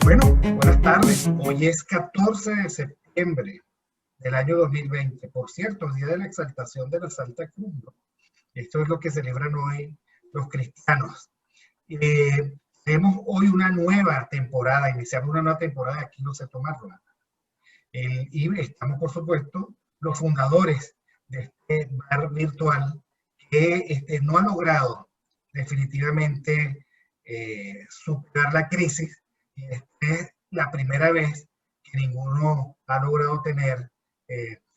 Bueno, buenas tardes. Hoy es 14 de septiembre del año 2020. Por cierto, Día de la Exaltación de la Santa Cruz, ¿no? Esto es lo que celebran hoy los cristianos. Tenemos hoy una nueva temporada, iniciamos una nueva temporada de Aquí no se toma ron. Y estamos, por supuesto, los fundadores de este bar virtual que no ha logrado definitivamente superar la crisis. Y esta es la primera vez que ninguno ha logrado tener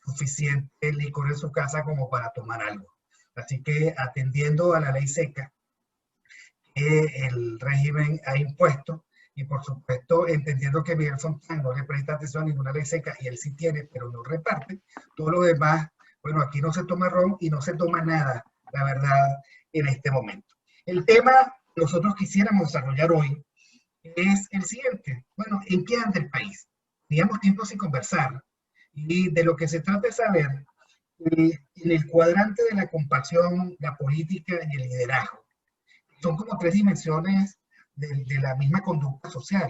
suficiente licor en su casa como para tomar algo. Así que atendiendo a la ley seca que el régimen ha impuesto, y por supuesto entendiendo que Miguel Fontán no le presta atención a ninguna ley seca, y él sí tiene, pero no reparte, todo lo demás, bueno, aquí no se toma ron y no se toma nada, la verdad, en este momento. El tema que nosotros quisiéramos desarrollar hoy es el siguiente. Bueno, ¿en qué anda el país? Teníamos tiempo sin conversar, y de lo que se trata es saber en el cuadrante de la compasión, la política y el liderazgo. Son como tres dimensiones de la misma conducta social.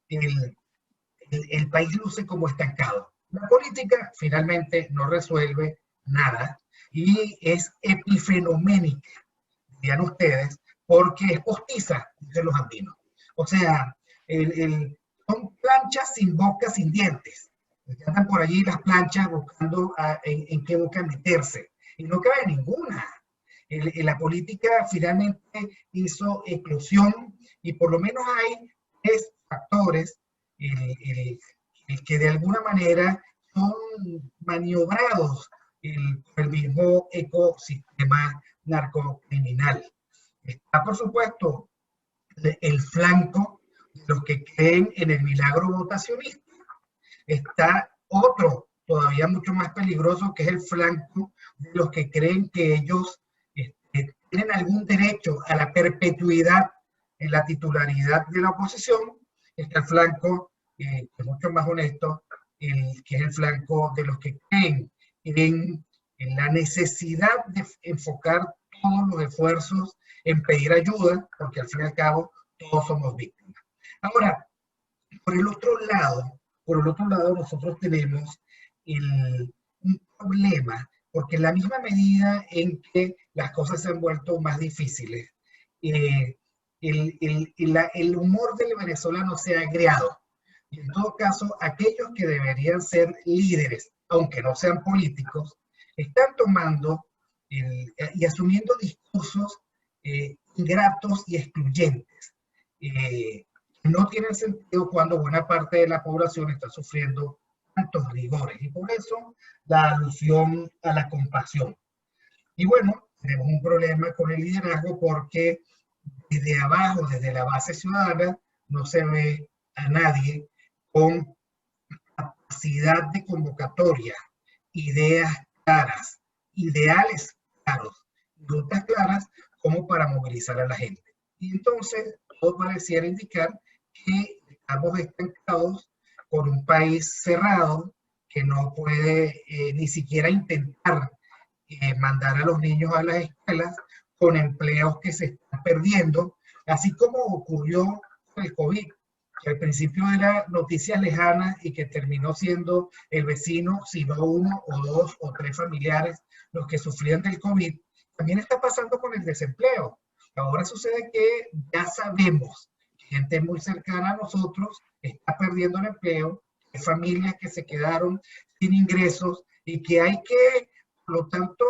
El país luce como estancado. La política finalmente no resuelve nada y es epifenoménica, dirían ustedes, porque es postiza, dicen los andinos. O sea, son planchas sin boca, sin dientes. Andan por allí las planchas buscando en qué boca meterse. Y no cabe ninguna. La política finalmente hizo eclosión y por lo menos hay tres factores que de alguna manera son maniobrados por el mismo ecosistema narcocriminal. Está, por supuesto, el flanco de los que creen en el milagro votacionista. Está otro, todavía mucho más peligroso, que es el flanco de los que creen que ellos tienen algún derecho a la perpetuidad en la titularidad de la oposición. Está el flanco, que es mucho más honesto, que es el flanco de los que creen en la necesidad de enfocar todos los esfuerzos en pedir ayuda, porque al fin y al cabo todos somos víctimas. Ahora, por el otro lado nosotros tenemos un problema, porque en la misma medida en que las cosas se han vuelto más difíciles, el humor del venezolano se ha agriado. Y en todo caso, aquellos que deberían ser líderes, aunque no sean políticos, están tomando y asumiendo discursos ingratos y excluyentes. No tienen sentido cuando buena parte de la población está sufriendo tantos rigores. Y por eso la alusión a la compasión. Y bueno, tenemos un problema con el liderazgo porque desde abajo, desde la base ciudadana, no se ve a nadie con capacidad de convocatoria, ideas claras, ideales claros, rutas claras como para movilizar a la gente. Y entonces todo pareciera indicar que estamos estancados con un país cerrado que no puede ni siquiera intentar mandar a los niños a las escuelas, con empleos que se están perdiendo, así como ocurrió con el COVID, que al principio era noticias lejanas y que terminó siendo el vecino, si no uno o dos o tres familiares los que sufrían del COVID. También está pasando con el desempleo. Ahora sucede que ya sabemos que gente muy cercana a nosotros está perdiendo el empleo, hay familias que se quedaron sin ingresos y que hay que, por lo tanto,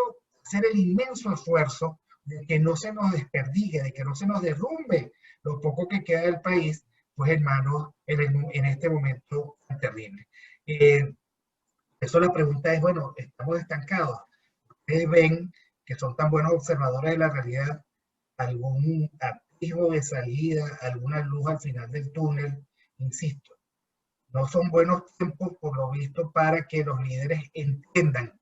hacer el inmenso esfuerzo de que no se nos desperdigue, de que no se nos derrumbe lo poco que queda del país, pues hermanos, en este momento tan terrible. Eso la pregunta es, bueno, ¿estamos estancados? ¿Ustedes ven que son tan buenos observadores de la realidad? ¿Algún atisbo de salida, alguna luz al final del túnel? Insisto, no son buenos tiempos, por lo visto, para que los líderes entiendan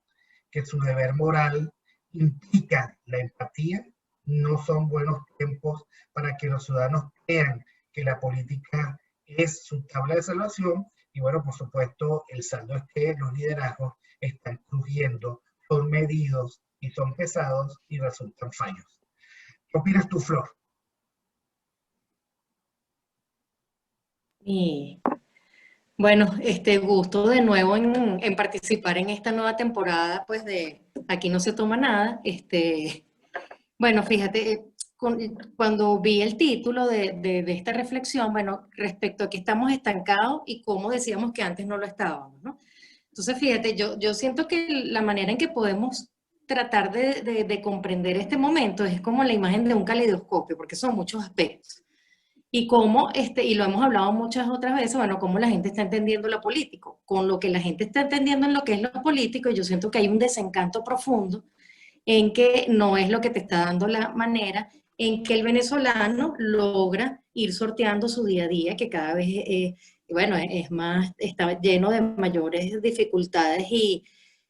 que su deber moral implica la empatía. No son buenos tiempos para que los ciudadanos crean que la política es su tabla de salvación. Y bueno, por supuesto, el saldo es que los liderazgos están crujiendo, son medidos y son pesados y resultan fallos. ¿Qué opinas tú, Flor? Y bueno, gusto de nuevo en participar en esta nueva temporada, pues de Aquí no se toma nada. Bueno, fíjate, cuando vi el título de esta reflexión, bueno, respecto a que estamos estancados y cómo decíamos que antes no lo estábamos, ¿no? Entonces, fíjate, yo siento que la manera en que podemos tratar de comprender este momento es como la imagen de un caleidoscopio, porque son muchos aspectos. Y cómo, y lo hemos hablado muchas otras veces, bueno, cómo la gente está entendiendo lo político. Con lo que la gente está entendiendo en lo que es lo político, yo siento que hay un desencanto profundo en que no es lo que te está dando la manera en que el venezolano logra ir sorteando su día a día, que cada vez, bueno, es más, está lleno de mayores dificultades y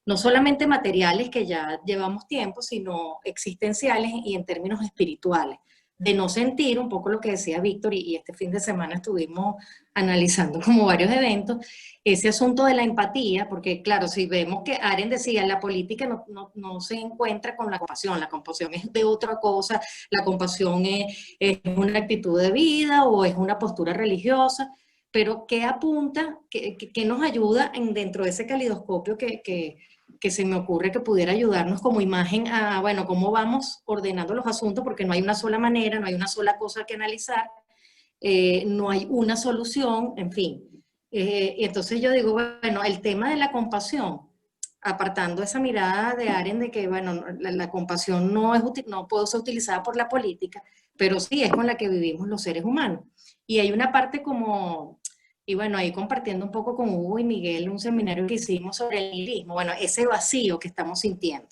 no solamente materiales que ya llevamos tiempo, sino existenciales y en términos espirituales de no sentir un poco lo que decía Víctor, y este fin de semana estuvimos analizando como varios eventos, ese asunto de la empatía, porque claro, si vemos que Aren decía, la política no se encuentra con la compasión es de otra cosa, la compasión es una actitud de vida o es una postura religiosa, pero ¿qué apunta, qué nos ayuda dentro de ese calidoscopio que se me ocurre que pudiera ayudarnos como imagen a, bueno, cómo vamos ordenando los asuntos, porque no hay una sola manera, no hay una sola cosa que analizar, no hay una solución, en fin. Y entonces yo digo, bueno, el tema de la compasión, apartando esa mirada de Aren de que, bueno, la compasión no puede ser utilizada por la política, pero sí es con la que vivimos los seres humanos. Y hay una parte como, y bueno, ahí compartiendo un poco con Hugo y Miguel un seminario que hicimos sobre el nihilismo, bueno, ese vacío que estamos sintiendo,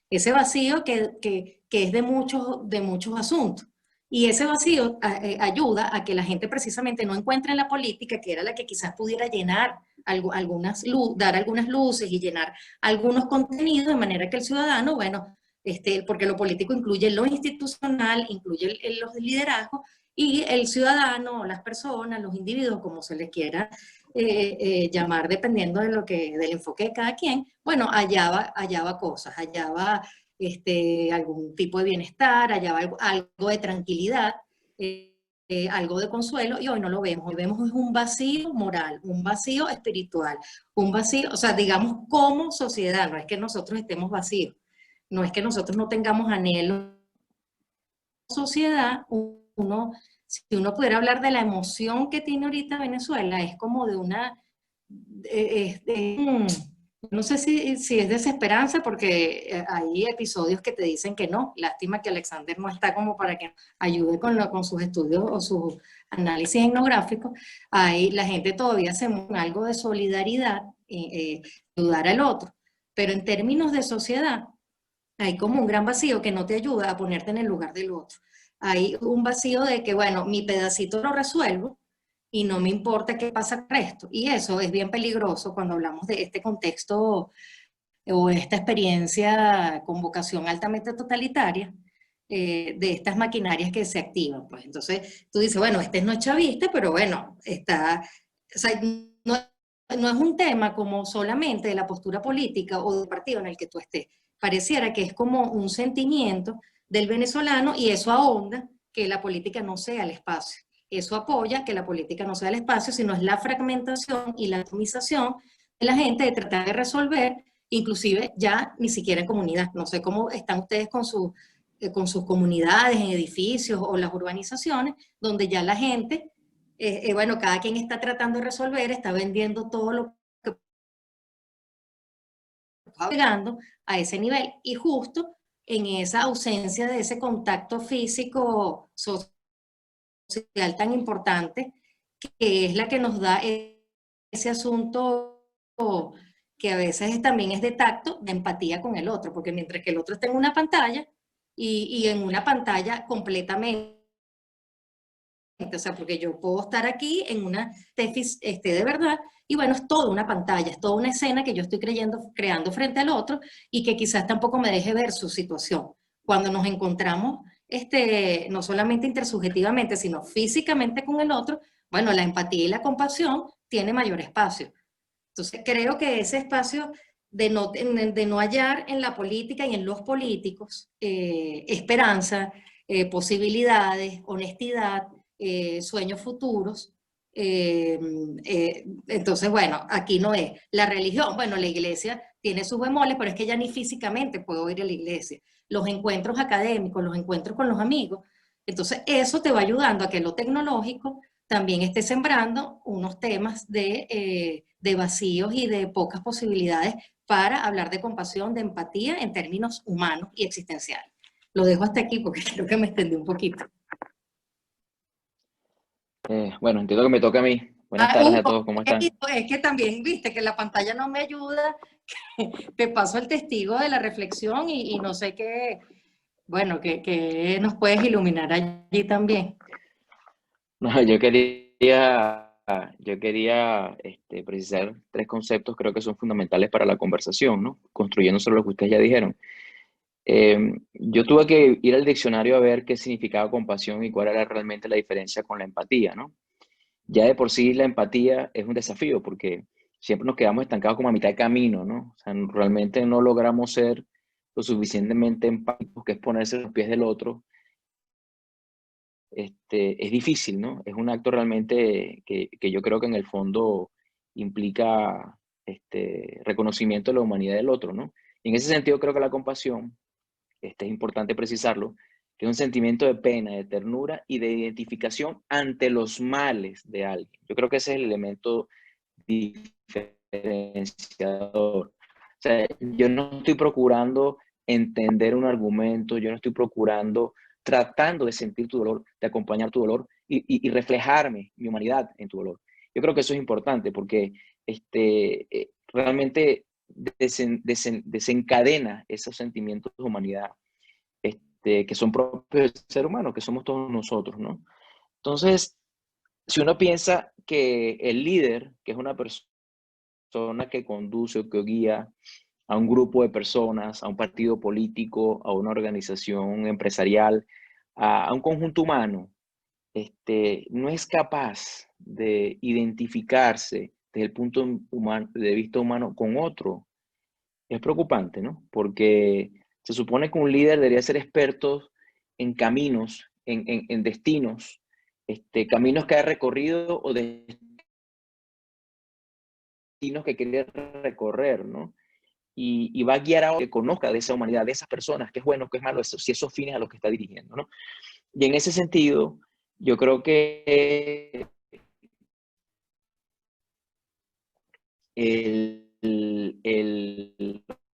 ese vacío que es de muchos asuntos. Y ese vacío ayuda a que la gente precisamente no encuentre en la política, que era la que quizás pudiera llenar dar algunas luces y llenar algunos contenidos, de manera que el ciudadano, bueno, porque lo político incluye lo institucional, incluye los liderazgos, y el ciudadano, las personas, los individuos, como se les quiera llamar, dependiendo del enfoque de cada quien, bueno, hallaba cosas, hallaba algún tipo de bienestar, hallaba algo de tranquilidad, algo de consuelo, y hoy no lo vemos. Hoy vemos es un vacío moral, un vacío espiritual, un vacío, o sea, digamos como sociedad, no es que nosotros estemos vacíos, no es que nosotros no tengamos anhelo. Sociedad, si uno pudiera hablar de la emoción que tiene ahorita Venezuela, es como de una, no sé si es desesperanza, porque hay episodios que te dicen que no. Lástima que Alexander no está como para que ayude con sus estudios o sus análisis etnográficos. Ahí la gente todavía se mueve algo de solidaridad, ayudar al otro. Pero en términos de sociedad, hay como un gran vacío que no te ayuda a ponerte en el lugar del otro. Hay un vacío de que, bueno, mi pedacito lo resuelvo y no me importa qué pasa con el resto. Y eso es bien peligroso cuando hablamos de este contexto o esta experiencia con vocación altamente totalitaria, de estas maquinarias que se activan. Pues entonces tú dices, bueno, este no es chavista, pero bueno, o sea, no es un tema como solamente de la postura política o del partido en el que tú estés. Pareciera que es como un sentimiento del venezolano y eso ahonda que la política no sea el espacio. Eso apoya que la política no sea el espacio, sino es la fragmentación y la atomización de la gente de tratar de resolver, inclusive ya ni siquiera en comunidad. No sé cómo están ustedes con sus comunidades, en edificios o las urbanizaciones, donde ya la gente bueno, cada quien está tratando de resolver, está vendiendo todo lo que está llegando a ese nivel y justo en esa ausencia de ese contacto físico social tan importante, que es la que nos da ese asunto que a veces también es de tacto, de empatía con el otro, porque mientras que el otro está en una pantalla y en una pantalla completamente, o sea, porque yo puedo estar aquí en una tefis de verdad, y bueno, es toda una pantalla, es toda una escena que yo estoy creando frente al otro y que quizás tampoco me deje ver su situación. Cuando nos encontramos, no solamente intersubjetivamente, sino físicamente con el otro, bueno, la empatía y la compasión tiene mayor espacio. Entonces, creo que ese espacio de no hallar en la política y en los políticos esperanza, posibilidades, honestidad, sueños futuros. Entonces, bueno, aquí no es. La religión, bueno, la iglesia tiene sus bemoles, pero es que ya ni físicamente puedo ir a la iglesia. Los encuentros académicos, los encuentros con los amigos. Entonces, eso te va ayudando a que lo tecnológico también esté sembrando unos temas de vacíos y de pocas posibilidades para hablar de compasión, de empatía en términos humanos y existenciales. Lo dejo hasta aquí porque creo que me extendí un poquito. Bueno, entiendo que me toca a mí. Buenas tardes a todos, ¿cómo están? Es que también, viste, que la pantalla no me ayuda, te paso el testigo de la reflexión y no sé qué, bueno, que nos puedes iluminar allí también. No, yo quería precisar tres conceptos, creo que son fundamentales para la conversación, ¿no? Construyendo sobre lo que ustedes ya dijeron. Yo tuve que ir al diccionario a ver qué significaba compasión y cuál era realmente la diferencia con la empatía, ¿no? Ya de por sí la empatía es un desafío porque siempre nos quedamos estancados como a mitad de camino, ¿no? O sea, realmente no logramos ser lo suficientemente empáticos, que es ponerse en los pies del otro. Es difícil, ¿no? Es un acto realmente que yo creo que en el fondo implica reconocimiento de la humanidad del otro, ¿no? Y en ese sentido creo que la compasión, es importante precisarlo, que es un sentimiento de pena, de ternura y de identificación ante los males de alguien. Yo creo que ese es el elemento diferenciador. O sea, yo no estoy procurando entender un argumento, yo no estoy procurando, tratando de sentir tu dolor, de acompañar tu dolor y reflejarme mi humanidad en tu dolor. Yo creo que eso es importante porque realmente desencadena esos sentimientos de humanidad que son propios del ser humano, que somos todos nosotros, ¿no? Entonces, si uno piensa que el líder, que es una persona que conduce o que guía a un grupo de personas, a un partido político, a una organización empresarial, a un conjunto humano, no es capaz de identificarse desde el punto de vista humano con otro, es preocupante, ¿no? Porque se supone que un líder debería ser experto en caminos, en destinos, caminos que ha recorrido o destinos que quiere recorrer, ¿no? Y va a guiar a que conozca de esa humanidad, de esas personas, qué es bueno, qué es malo, si esos fines a los que está dirigiendo, ¿no? Y en ese sentido, yo creo que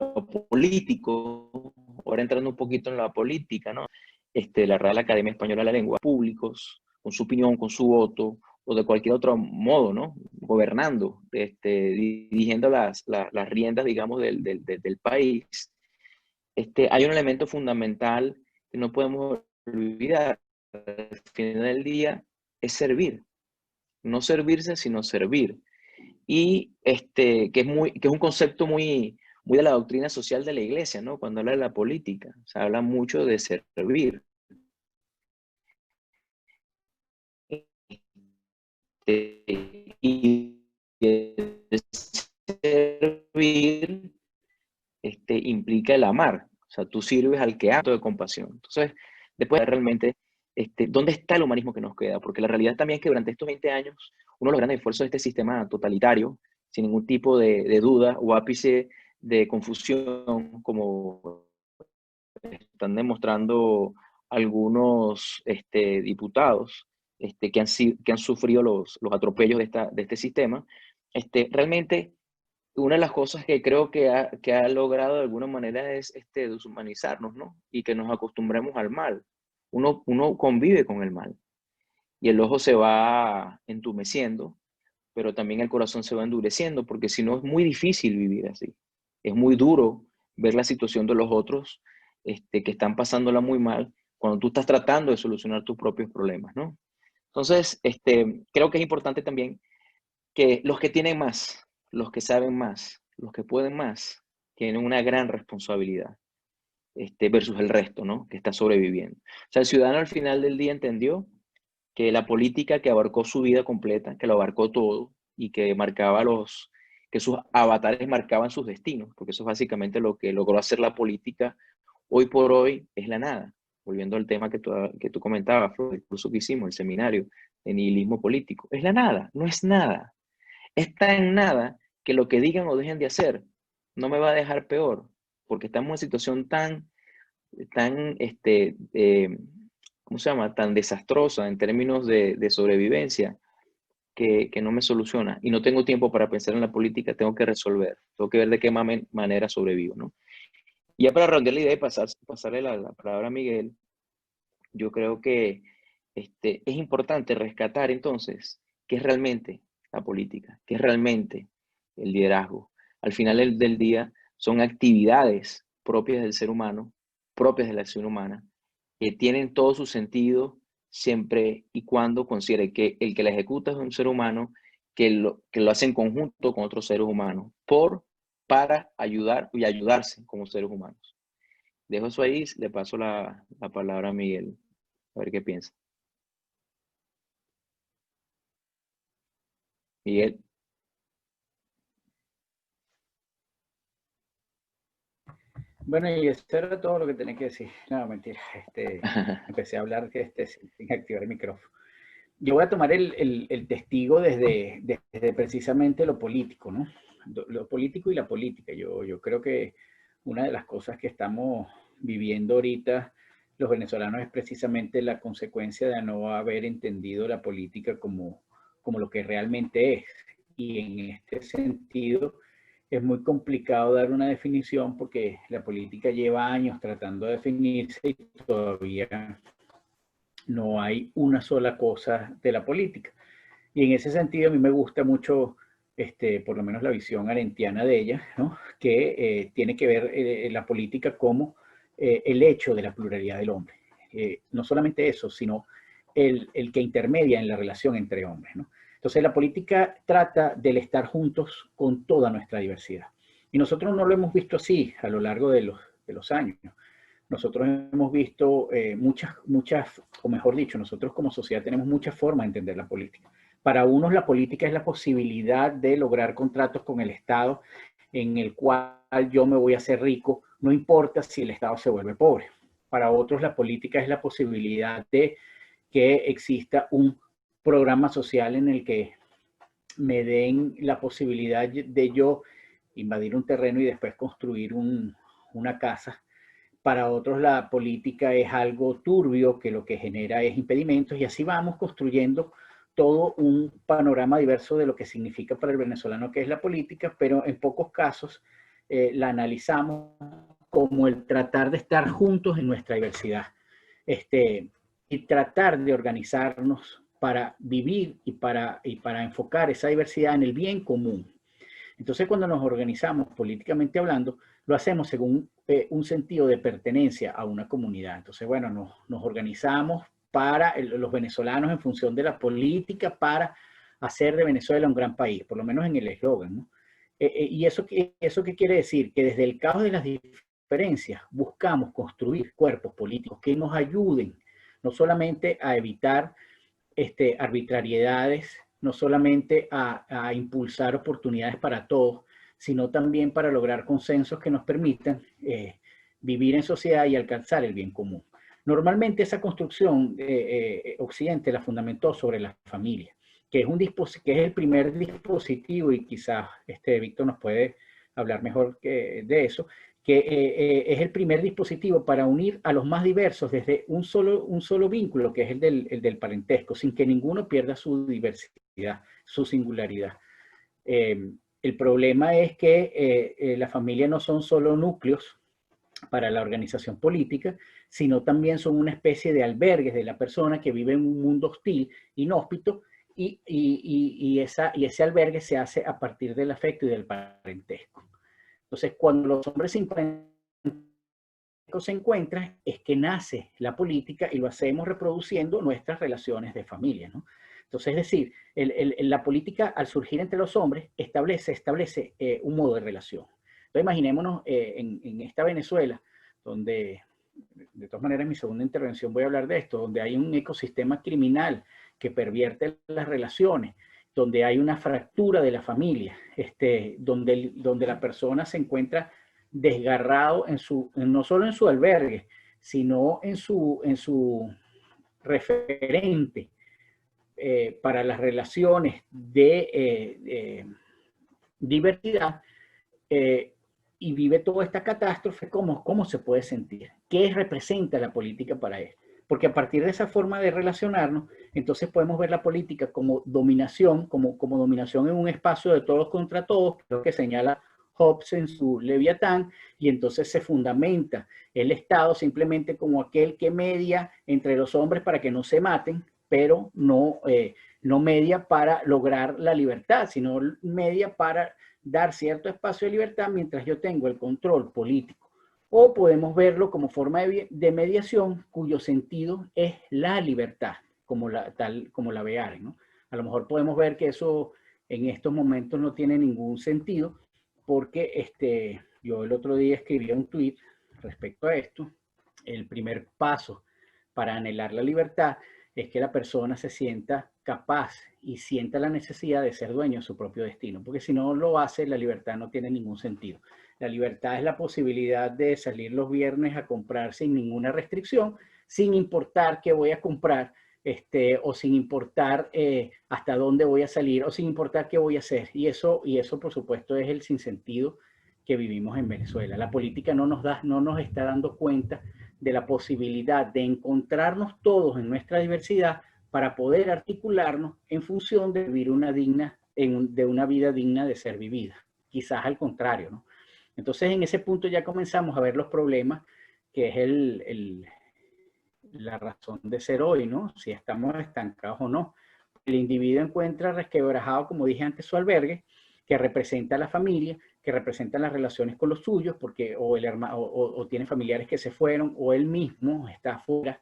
lo político, ahora entrando un poquito en la política, ¿no? La Real Academia Española de la Lengua, públicos, con su opinión, con su voto, o de cualquier otro modo, ¿no? Gobernando, dirigiendo las riendas, digamos, del país, hay un elemento fundamental que no podemos olvidar. Al final del día es servir. No servirse, sino servir. Y que es un concepto muy de la doctrina social de la iglesia, ¿no? Cuando habla de la política, se habla mucho de servir. Y servir implica el amar. O sea, tú sirves al que acto de compasión. Entonces, después realmente, ¿dónde está el humanismo que nos queda? Porque la realidad también es que durante estos 20 años, uno de los grandes esfuerzos de este sistema totalitario, sin ningún tipo de duda o ápice de confusión, como están demostrando algunos diputados, que han sufrido los atropellos de este sistema, realmente una de las cosas que creo que ha logrado de alguna manera es deshumanizarnos, ¿no? Y que nos acostumbremos al mal. Uno convive con el mal y el ojo se va entumeciendo, pero también el corazón se va endureciendo, porque si no es muy difícil vivir así. Es muy duro ver la situación de los otros que están pasándola muy mal cuando tú estás tratando de solucionar tus propios problemas, ¿no? Entonces, creo que es importante también que los que tienen más, los que saben más, los que pueden más, tienen una gran responsabilidad versus el resto, ¿no? Que está sobreviviendo. O sea, el ciudadano al final del día entendió que la política que abarcó su vida completa, que lo abarcó todo y que que sus avatares marcaban sus destinos, porque eso es básicamente lo que logró hacer la política hoy por hoy, es la nada. Volviendo al tema que tú comentabas, Flor, el curso que hicimos, el seminario de nihilismo político. Es la nada, no es nada. Es tan nada que lo que digan o dejen de hacer no me va a dejar peor, porque estamos en una situación tan ¿cómo se llama? Tan desastrosa en términos de sobrevivencia que no me soluciona. Y no tengo tiempo para pensar en la política, tengo que resolver, tengo que ver de qué manera sobrevivo, ¿no? Y ya para redondear la idea y pasarle la palabra a Miguel, yo creo que es importante rescatar entonces qué es realmente la política, qué es realmente el liderazgo. Al final del día son actividades propias del ser humano, propias de la acción humana, que tienen todo su sentido siempre y cuando considere que el que la ejecuta es un ser humano que lo hace en conjunto con otros seres humanos, para ayudar y ayudarse como seres humanos. Dejo eso ahí, le paso la palabra a Miguel, a ver qué piensa. Miguel. Bueno, y eso era todo lo que tenía que decir. No, mentira. Empecé a hablar sin activar el micrófono. Yo voy a tomar el testigo desde precisamente lo político, ¿no? Lo político y la política. Yo creo que una de las cosas que estamos viviendo ahorita los venezolanos es precisamente la consecuencia de no haber entendido la política como lo que realmente es. Y en este sentido es muy complicado dar una definición porque la política lleva años tratando de definirse y todavía no hay una sola cosa de la política. Y en ese sentido a mí me gusta mucho, por lo menos la visión arendtiana de ella, ¿no? Que tiene que ver la política como el hecho de la pluralidad del hombre. No solamente eso, sino el que intermedia en la relación entre hombres, ¿no? Entonces la política trata del estar juntos con toda nuestra diversidad. Y nosotros no lo hemos visto así a lo largo de los años. Nosotros hemos visto muchas, o mejor dicho, nosotros como sociedad tenemos muchas formas de entender la política. Para unos la política es la posibilidad de lograr contratos con el Estado en el cual yo me voy a hacer rico, no importa si el Estado se vuelve pobre. Para otros la política es la posibilidad de que exista un programa social en el que me den la posibilidad de yo invadir un terreno y después construir una casa. Para otros la política es algo turbio que lo que genera es impedimentos y así vamos construyendo todo un panorama diverso de lo que significa para el venezolano que es la política, pero en pocos casos la analizamos como el tratar de estar juntos en nuestra diversidad y tratar de organizarnos para vivir y para enfocar esa diversidad en el bien común. Entonces, cuando nos organizamos políticamente hablando, lo hacemos según un sentido de pertenencia a una comunidad. Entonces, bueno, nos organizamos para los venezolanos en función de la política para hacer de Venezuela un gran país, por lo menos en el eslogan, ¿no? ¿Y eso qué quiere decir? Que desde el caos de las diferencias buscamos construir cuerpos políticos que nos ayuden no solamente a evitar arbitrariedades, no solamente a impulsar oportunidades para todos, sino también para lograr consensos que nos permitan vivir en sociedad y alcanzar el bien común. Normalmente esa construcción Occidente la fundamentó sobre la familia, que es el primer dispositivo, y quizás Víctor nos puede hablar mejor de eso, es el primer dispositivo para unir a los más diversos desde un solo vínculo, que es el del parentesco, sin que ninguno pierda su diversidad, su singularidad. El problema es que la familia no son solo núcleos para la organización política, sino también son una especie de albergues de la persona que vive en un mundo hostil, inhóspito, y ese albergue se hace a partir del afecto y del parentesco. Entonces, cuando los hombres se encuentran, es que nace la política y lo hacemos reproduciendo nuestras relaciones de familia, ¿no? Entonces, es decir, la política al surgir entre los hombres establece un modo de relación. Entonces, imaginémonos en esta Venezuela, donde, de todas maneras, en mi segunda intervención voy a hablar de esto, donde hay un ecosistema criminal que pervierte las relaciones, donde hay una fractura de la familia, donde la persona se encuentra desgarrado no solo en su albergue, sino en su referente para las relaciones de diversidad, y vive toda esta catástrofe. ¿Cómo se puede sentir? ¿Qué representa la política para él? Porque a partir de esa forma de relacionarnos, entonces podemos ver la política como dominación, como dominación en un espacio de todos contra todos, lo que señala Hobbes en su Leviatán, y entonces se fundamenta el Estado simplemente como aquel que media entre los hombres para que no se maten, pero no media para lograr la libertad, sino media para dar cierto espacio de libertad mientras yo tengo el control político. O podemos verlo como forma de mediación cuyo sentido es la libertad, tal como la ve Arendt, ¿no? A lo mejor podemos ver que eso en estos momentos no tiene ningún sentido, porque yo el otro día escribí un tweet respecto a esto. El primer paso para anhelar la libertad es que la persona se sienta capaz y sienta la necesidad de ser dueño de su propio destino, porque si no lo hace, la libertad no tiene ningún sentido. La libertad es la posibilidad de salir los viernes a comprar sin ninguna restricción, sin importar qué voy a comprar, o sin importar hasta dónde voy a salir, o sin importar qué voy a hacer. Y eso por supuesto, es el sinsentido que vivimos en Venezuela. La política no nos está dando cuenta de la posibilidad de encontrarnos todos en nuestra diversidad para poder articularnos en función de vivir de una vida digna de ser vivida. Quizás al contrario, ¿no? Entonces, en ese punto ya comenzamos a ver los problemas, que es la razón de ser hoy, ¿no? Si estamos estancados o no. El individuo encuentra resquebrajado, como dije antes, su albergue, que representa a la familia, que representa las relaciones con los suyos, porque o tiene familiares que se fueron, o él mismo está afuera,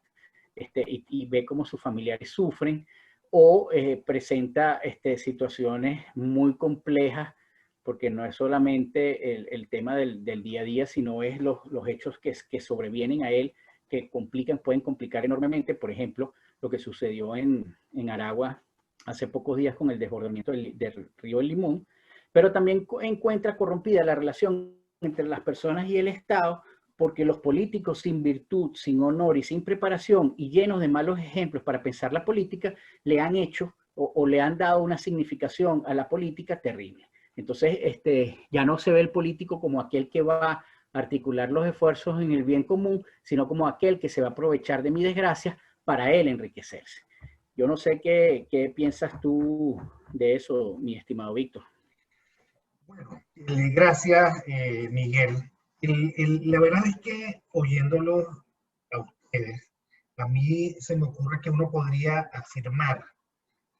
y ve cómo sus familiares sufren, o presenta situaciones muy complejas, porque no es solamente el tema del día a día, sino es los hechos que sobrevienen a él, que pueden complicar enormemente. Por ejemplo, lo que sucedió en Aragua hace pocos días con el desbordamiento del río El Limón, pero también encuentra corrompida la relación entre las personas y el Estado, porque los políticos sin virtud, sin honor y sin preparación, y llenos de malos ejemplos para pensar la política, le han hecho o le han dado una significación a la política terrible. Entonces, ya no se ve el político como aquel que va a articular los esfuerzos en el bien común, sino como aquel que se va a aprovechar de mi desgracia para él enriquecerse. Yo no sé qué piensas tú de eso, mi estimado Víctor. Bueno, gracias, Miguel. La verdad es que oyéndolo a ustedes, a mí se me ocurre que uno podría afirmar,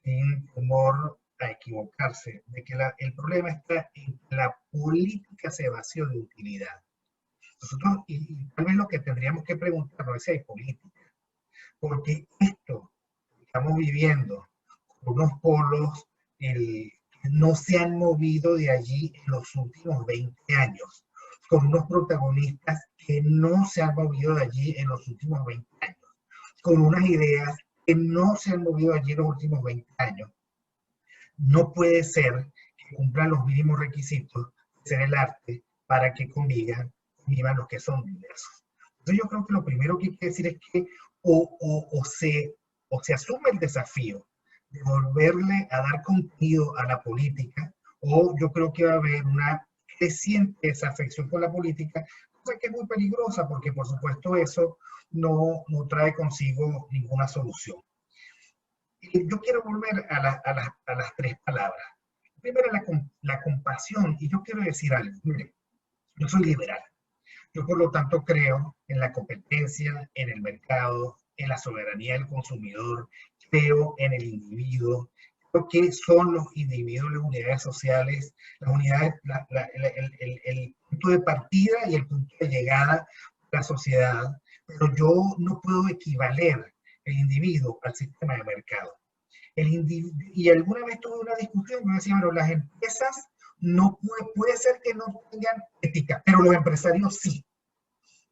sin temor a equivocarse, de que el problema está en que la política se vació de utilidad. Nosotros, y tal vez lo que tendríamos que preguntarnos es si hay política, porque esto que estamos viviendo, con unos polos no se han movido de allí en los últimos 20 años, con unos protagonistas que no se han movido de allí en los últimos 20 años, con unas ideas que no se han movido allí en los últimos 20 años. No puede ser que cumplan los mínimos requisitos de ser el arte para que convivan los que son diversos. Entonces yo creo que lo primero que hay que decir es que o se asume el desafío de volverle a dar contenido a la política, o yo creo que va a haber una creciente desafección por la política cosa que es muy peligrosa porque, por supuesto, eso no trae consigo ninguna solución. Yo quiero volver a las tres palabras. Primero, la compasión, y yo quiero decir algo. Mire, yo soy liberal. Yo, por lo tanto, creo en la competencia, en el mercado, en la soberanía del consumidor, creo en el individuo, creo que son los individuos, las unidades sociales, las unidades, el punto de partida y el punto de llegada de la sociedad, pero yo no puedo equivaler el individuo al sistema de mercado. Y alguna vez tuve una discusión, me decía, bueno, las empresas no puede ser que no tengan ética, pero los empresarios sí.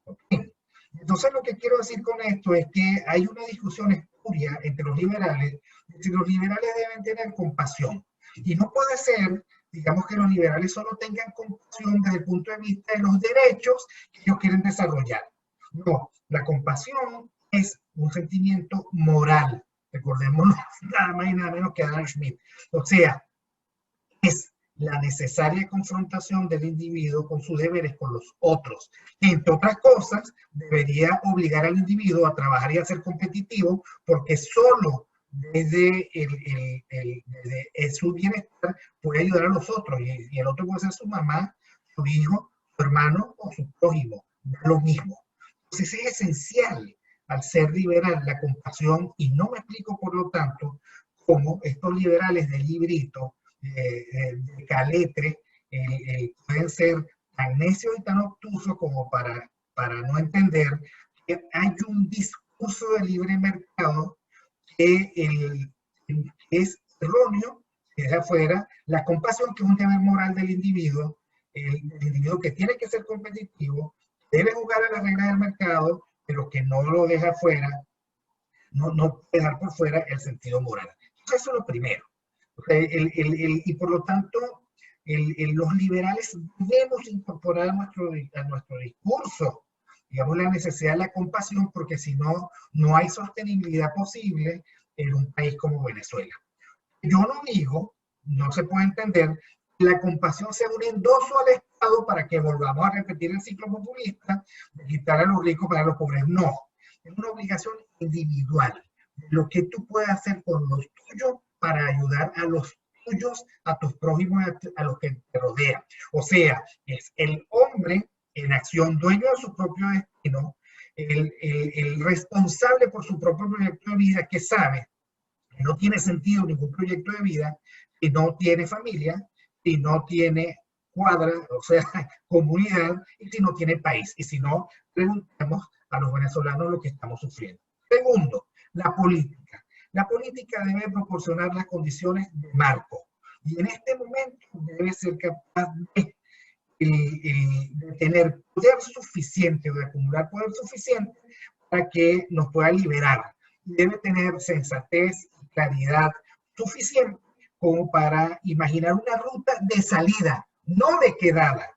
¿Okay? Entonces lo que quiero decir con esto es que hay una discusión espuria entre los liberales, si los liberales deben tener compasión. Y no puede ser, digamos, que los liberales solo tengan compasión desde el punto de vista de los derechos que ellos quieren desarrollar. No, la compasión es un sentimiento moral. Recordémonos nada más y nada menos que Adam Smith. O sea, es la necesaria confrontación del individuo con sus deberes con los otros. Entre otras cosas, debería obligar al individuo a trabajar y a ser competitivo, porque solo desde su bienestar puede ayudar a los otros. Y el otro puede ser su mamá, su hijo, su hermano o su prójimo. Lo mismo. Entonces es esencial al ser liberal la compasión, y no me explico, por lo tanto, cómo estos liberales de librito, de caletre, pueden ser tan necios y tan obtusos como para no entender que hay un discurso de libre mercado que es erróneo, que deja afuera la compasión, que es un deber moral del individuo que tiene que ser competitivo, debe jugar a las reglas del mercado, pero que no lo deja fuera, no dejar por fuera el sentido moral. Entonces, eso es lo primero. Y por lo tanto, los liberales debemos incorporar a nuestro discurso, digamos, la necesidad de la compasión, porque si no, no hay sostenibilidad posible en un país como Venezuela. Yo no digo, no se puede entender, que la compasión sea un endoso al Estado para que volvamos a repetir el ciclo populista de quitar a los ricos para los pobres. No, es una obligación individual. Lo que tú puedes hacer con los tuyos para ayudar a los tuyos, a tus prójimos, a los que te rodean. O sea, es el hombre en acción, dueño de su propio destino, el responsable por su propio proyecto de vida, que sabe que no tiene sentido ningún proyecto de vida si no tiene familia, si no tiene cuadra, o sea, comunidad, y si no tiene país. Y si no, preguntemos a los venezolanos lo que estamos sufriendo. Segundo, la política. La política debe proporcionar las condiciones de marco. Y en este momento debe ser capaz de tener poder suficiente, o de acumular poder suficiente para que nos pueda liberar. Debe tener sensatez y claridad suficiente como para imaginar una ruta de salida, no de quedada,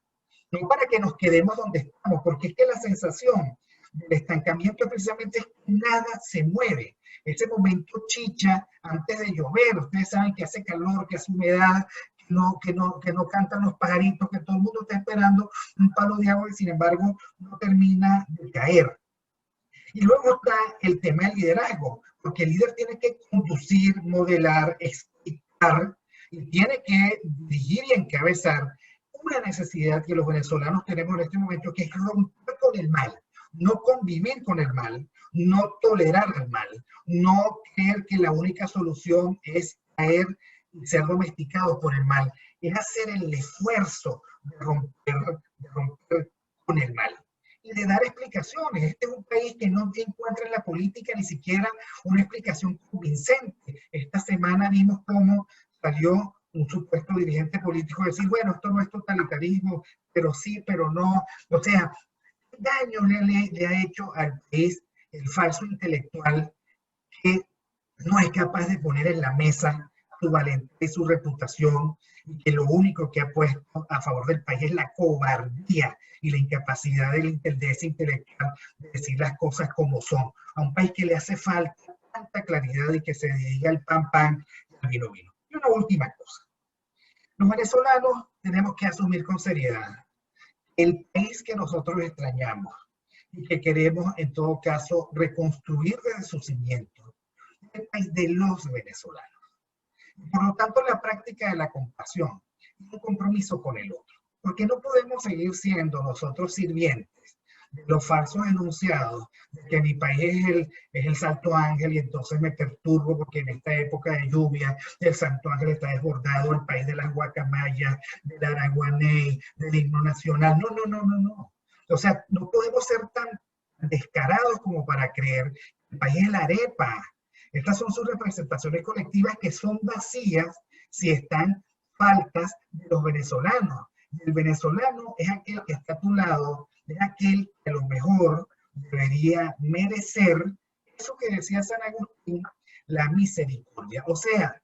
no para que nos quedemos donde estamos, porque es que la sensación del estancamiento precisamente es que nada se mueve. Ese momento chicha antes de llover, ustedes saben que hace calor, que hace humedad, que no cantan los pajaritos, que todo el mundo está esperando un palo de agua y sin embargo no termina de caer. Y luego está el tema del liderazgo, porque el líder tiene que conducir, modelar, explicar, y tiene que dirigir y encabezar una necesidad que los venezolanos tenemos en este momento, que es romper con el mal, no convivir con el mal, no tolerar el mal, no creer que la única solución es caer y ser domesticado por el mal, es hacer el esfuerzo de romper con el mal y de dar explicaciones. Este es un país que no encuentra en la política ni siquiera una explicación convincente. Esta semana vimos cómo salió un supuesto dirigente político a decir, bueno, esto no es totalitarismo, pero sí, pero no. O sea, ¿qué daño le ha hecho al país el falso intelectual que no es capaz de poner en la mesa su valentía y su reputación, y que lo único que ha puesto a favor del país es la cobardía y la incapacidad de ese intelectual de decir las cosas como son? A un país que le hace falta tanta claridad y que se dedica al pan pan y al vino vino. Y una última cosa. Los venezolanos tenemos que asumir con seriedad el país que nosotros extrañamos y que queremos en todo caso reconstruir desde sus cimientos, el país de los venezolanos. Por lo tanto, la práctica de la compasión es un compromiso con el otro, porque no podemos seguir siendo nosotros sirvientes de los falsos enunciados de que mi país es el Santo Ángel y entonces me perturbo porque en esta época de lluvia el Santo Ángel está desbordado, el país de las guacamayas, del araguaney, del himno nacional. No, no, no, no, no. O sea, no podemos ser tan descarados como para creer que el país es la arepa. Estas son sus representaciones colectivas que son vacías si están faltas de los venezolanos. El venezolano es aquel que está a tu lado, es aquel que a lo mejor debería merecer eso que decía San Agustín, la misericordia, o sea,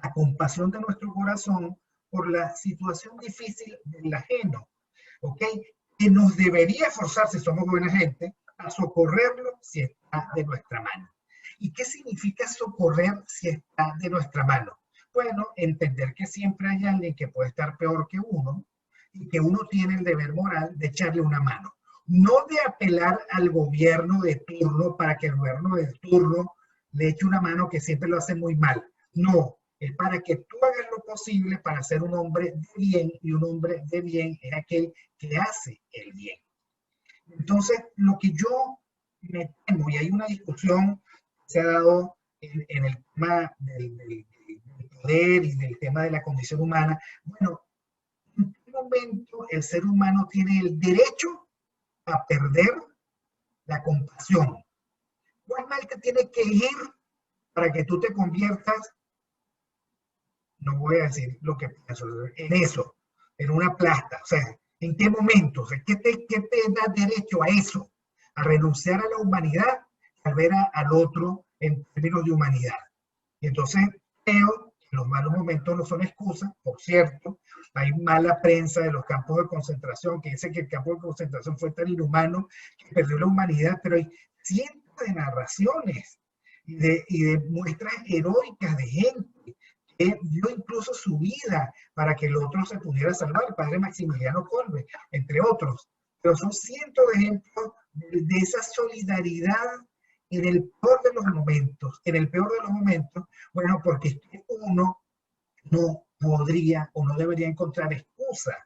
la compasión de nuestro corazón por la situación difícil del ajeno, ¿ok? Que nos debería forzar, si somos buena gente, a socorrerlo si está de nuestra mano. ¿Y qué significa socorrer si está de nuestra mano? Bueno, entender que siempre hay alguien que puede estar peor que uno y que uno tiene el deber moral de echarle una mano. No de apelar al gobierno de turno para que el gobierno de turno le eche una mano que siempre lo hace muy mal. No, es para que tú hagas lo posible para ser un hombre de bien, y un hombre de bien es aquel que hace el bien. Entonces, lo que yo me temo, y hay una discusión que se ha dado en el tema del poder y del tema de la condición humana, bueno, ¿en qué momento el ser humano tiene el derecho a perder la compasión? ¿Cuál mal te tiene que ir para que tú te conviertas, no voy a decir lo que pienso, en eso, en una plasta? O sea, ¿en qué momento? O sea, ¿qué te da derecho a eso? A renunciar a la humanidad, a ver al otro en términos de humanidad. Y entonces creo que los malos momentos no son excusas. Por cierto, hay mala prensa de los campos de concentración que dice que el campo de concentración fue tan inhumano que perdió la humanidad, pero hay cientos de narraciones y de muestras heroicas de gente que dio incluso su vida para que el otro se pudiera salvar, el padre Maximiliano Kolbe, entre otros. Pero son cientos de ejemplos de esa solidaridad en el peor de los momentos, bueno, porque uno no podría o no debería encontrar excusa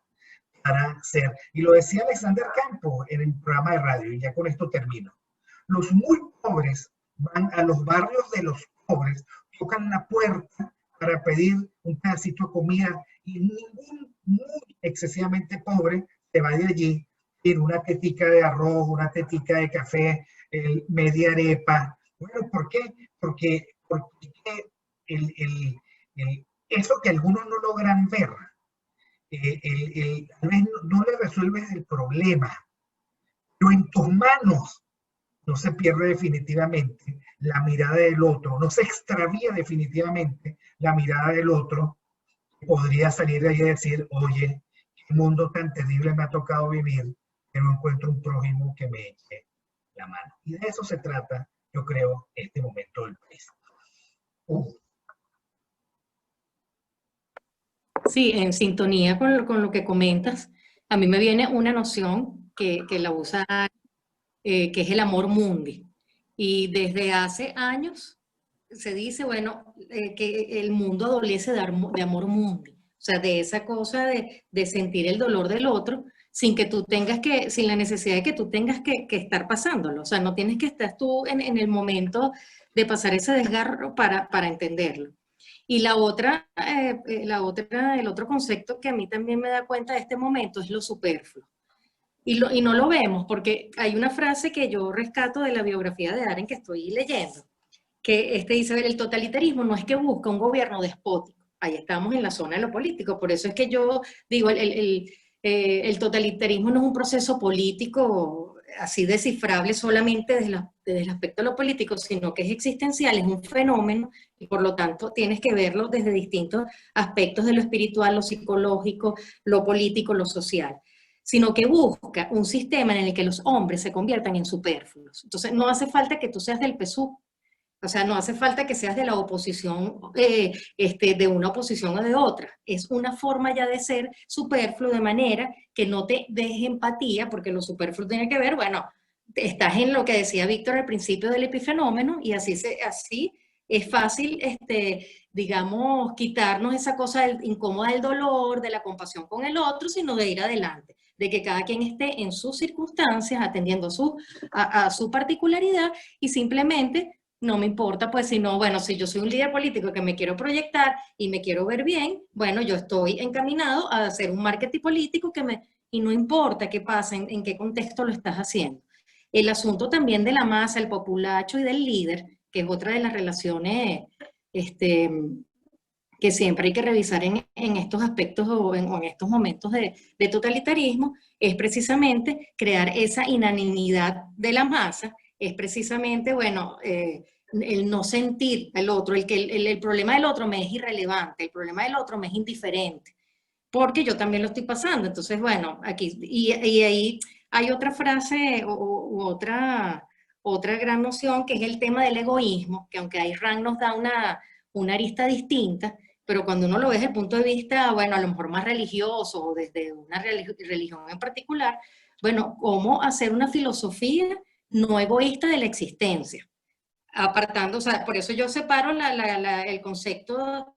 para ser. Y lo decía Alexander Campos en el programa de radio, y ya con esto termino. Los muy pobres van a los barrios de los pobres, tocan la puerta para pedir un pedacito de comida, y ningún muy excesivamente pobre se va de allí en una tetica de arroz, una tetica de café, media arepa. Bueno, ¿por qué? Porque eso que algunos no logran ver, tal vez no le resuelves el problema, pero en tus manos no se pierde definitivamente la mirada del otro, no se extravía definitivamente la mirada del otro. Podría salir de ahí y decir, oye, qué mundo tan terrible me ha tocado vivir, que no encuentro un prójimo que me eche la mano. Y de eso se trata, yo creo, este momento del país. Sí, en sintonía con lo que comentas, a mí me viene una noción que la usa, que es el amor mundi. Y desde hace años se dice, bueno, que el mundo adolece de amor mundi. O sea, de esa cosa de sentir el dolor del otro sin que tú tengas sin la necesidad de que tú tengas que estar pasándolo. O sea, no tienes que estar tú en el momento de pasar ese desgarro para entenderlo. Y el otro concepto que a mí también me da cuenta de este momento es lo superfluo. Y no lo vemos porque hay una frase que yo rescato de la biografía de Arendt que estoy leyendo, que dice, el totalitarismo no es que busca un gobierno despótico. Ahí estamos en la zona de lo político. Por eso es que yo digo, el totalitarismo no es un proceso político así descifrable solamente desde el aspecto de lo político, sino que es existencial, es un fenómeno, y por lo tanto tienes que verlo desde distintos aspectos de lo espiritual, lo psicológico, lo político, lo social, sino que busca un sistema en el que los hombres se conviertan en superfluos. Entonces no hace falta que tú seas del PSUV, O sea, no hace falta que seas de la oposición, de una oposición o de otra. Es una forma ya de ser superfluo, de manera que no te deje empatía, porque lo superfluo tiene que ver, bueno, estás en lo que decía Víctor al principio del epifenómeno, y así es fácil, digamos, quitarnos esa cosa incómoda del dolor, de la compasión con el otro, sino de ir adelante, de que cada quien esté en sus circunstancias, atendiendo a su particularidad, y simplemente no me importa, pues, si no, bueno, si yo soy un líder político que me quiero proyectar y me quiero ver bien, bueno, yo estoy encaminado a hacer un marketing político y no importa qué pasa, en qué contexto lo estás haciendo. El asunto también de la masa, el populacho y del líder, que es otra de las relaciones, este, que siempre hay que revisar en estos aspectos o en estos momentos de totalitarismo, es precisamente crear esa inanimidad de la masa, es precisamente, bueno, el no sentir al otro, el problema del otro me es irrelevante, el problema del otro me es indiferente, porque yo también lo estoy pasando. Entonces, bueno, aquí, y ahí hay otra frase u otra gran noción, que es el tema del egoísmo, que aunque Ayn nos da una arista distinta, pero cuando uno lo ve desde el punto de vista, bueno, a lo mejor más religioso o desde una religión en particular, bueno, cómo hacer una filosofía no egoísta de la existencia, apartando, o sea, por eso yo separo el concepto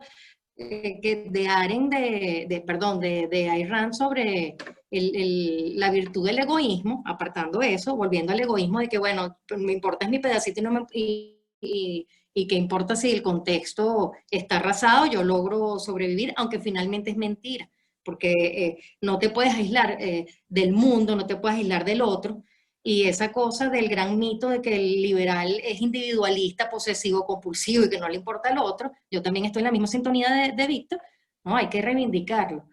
de Arendt, de Ayn Rand sobre la virtud del egoísmo, apartando eso, volviendo al egoísmo de que, bueno, me importa es mi pedacito y qué importa si el contexto está arrasado, yo logro sobrevivir, aunque finalmente es mentira, porque no te puedes aislar del mundo, no te puedes aislar del otro, y esa cosa del gran mito de que el liberal es individualista, posesivo, compulsivo y que no le importa al otro, yo también estoy en la misma sintonía de Víctor, no, hay que reivindicarlo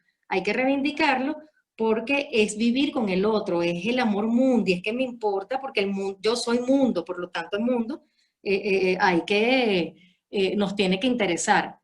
porque es vivir con el otro, es el amor mundi, es que me importa porque el mundo, yo soy mundo, por lo tanto el mundo nos tiene que interesar.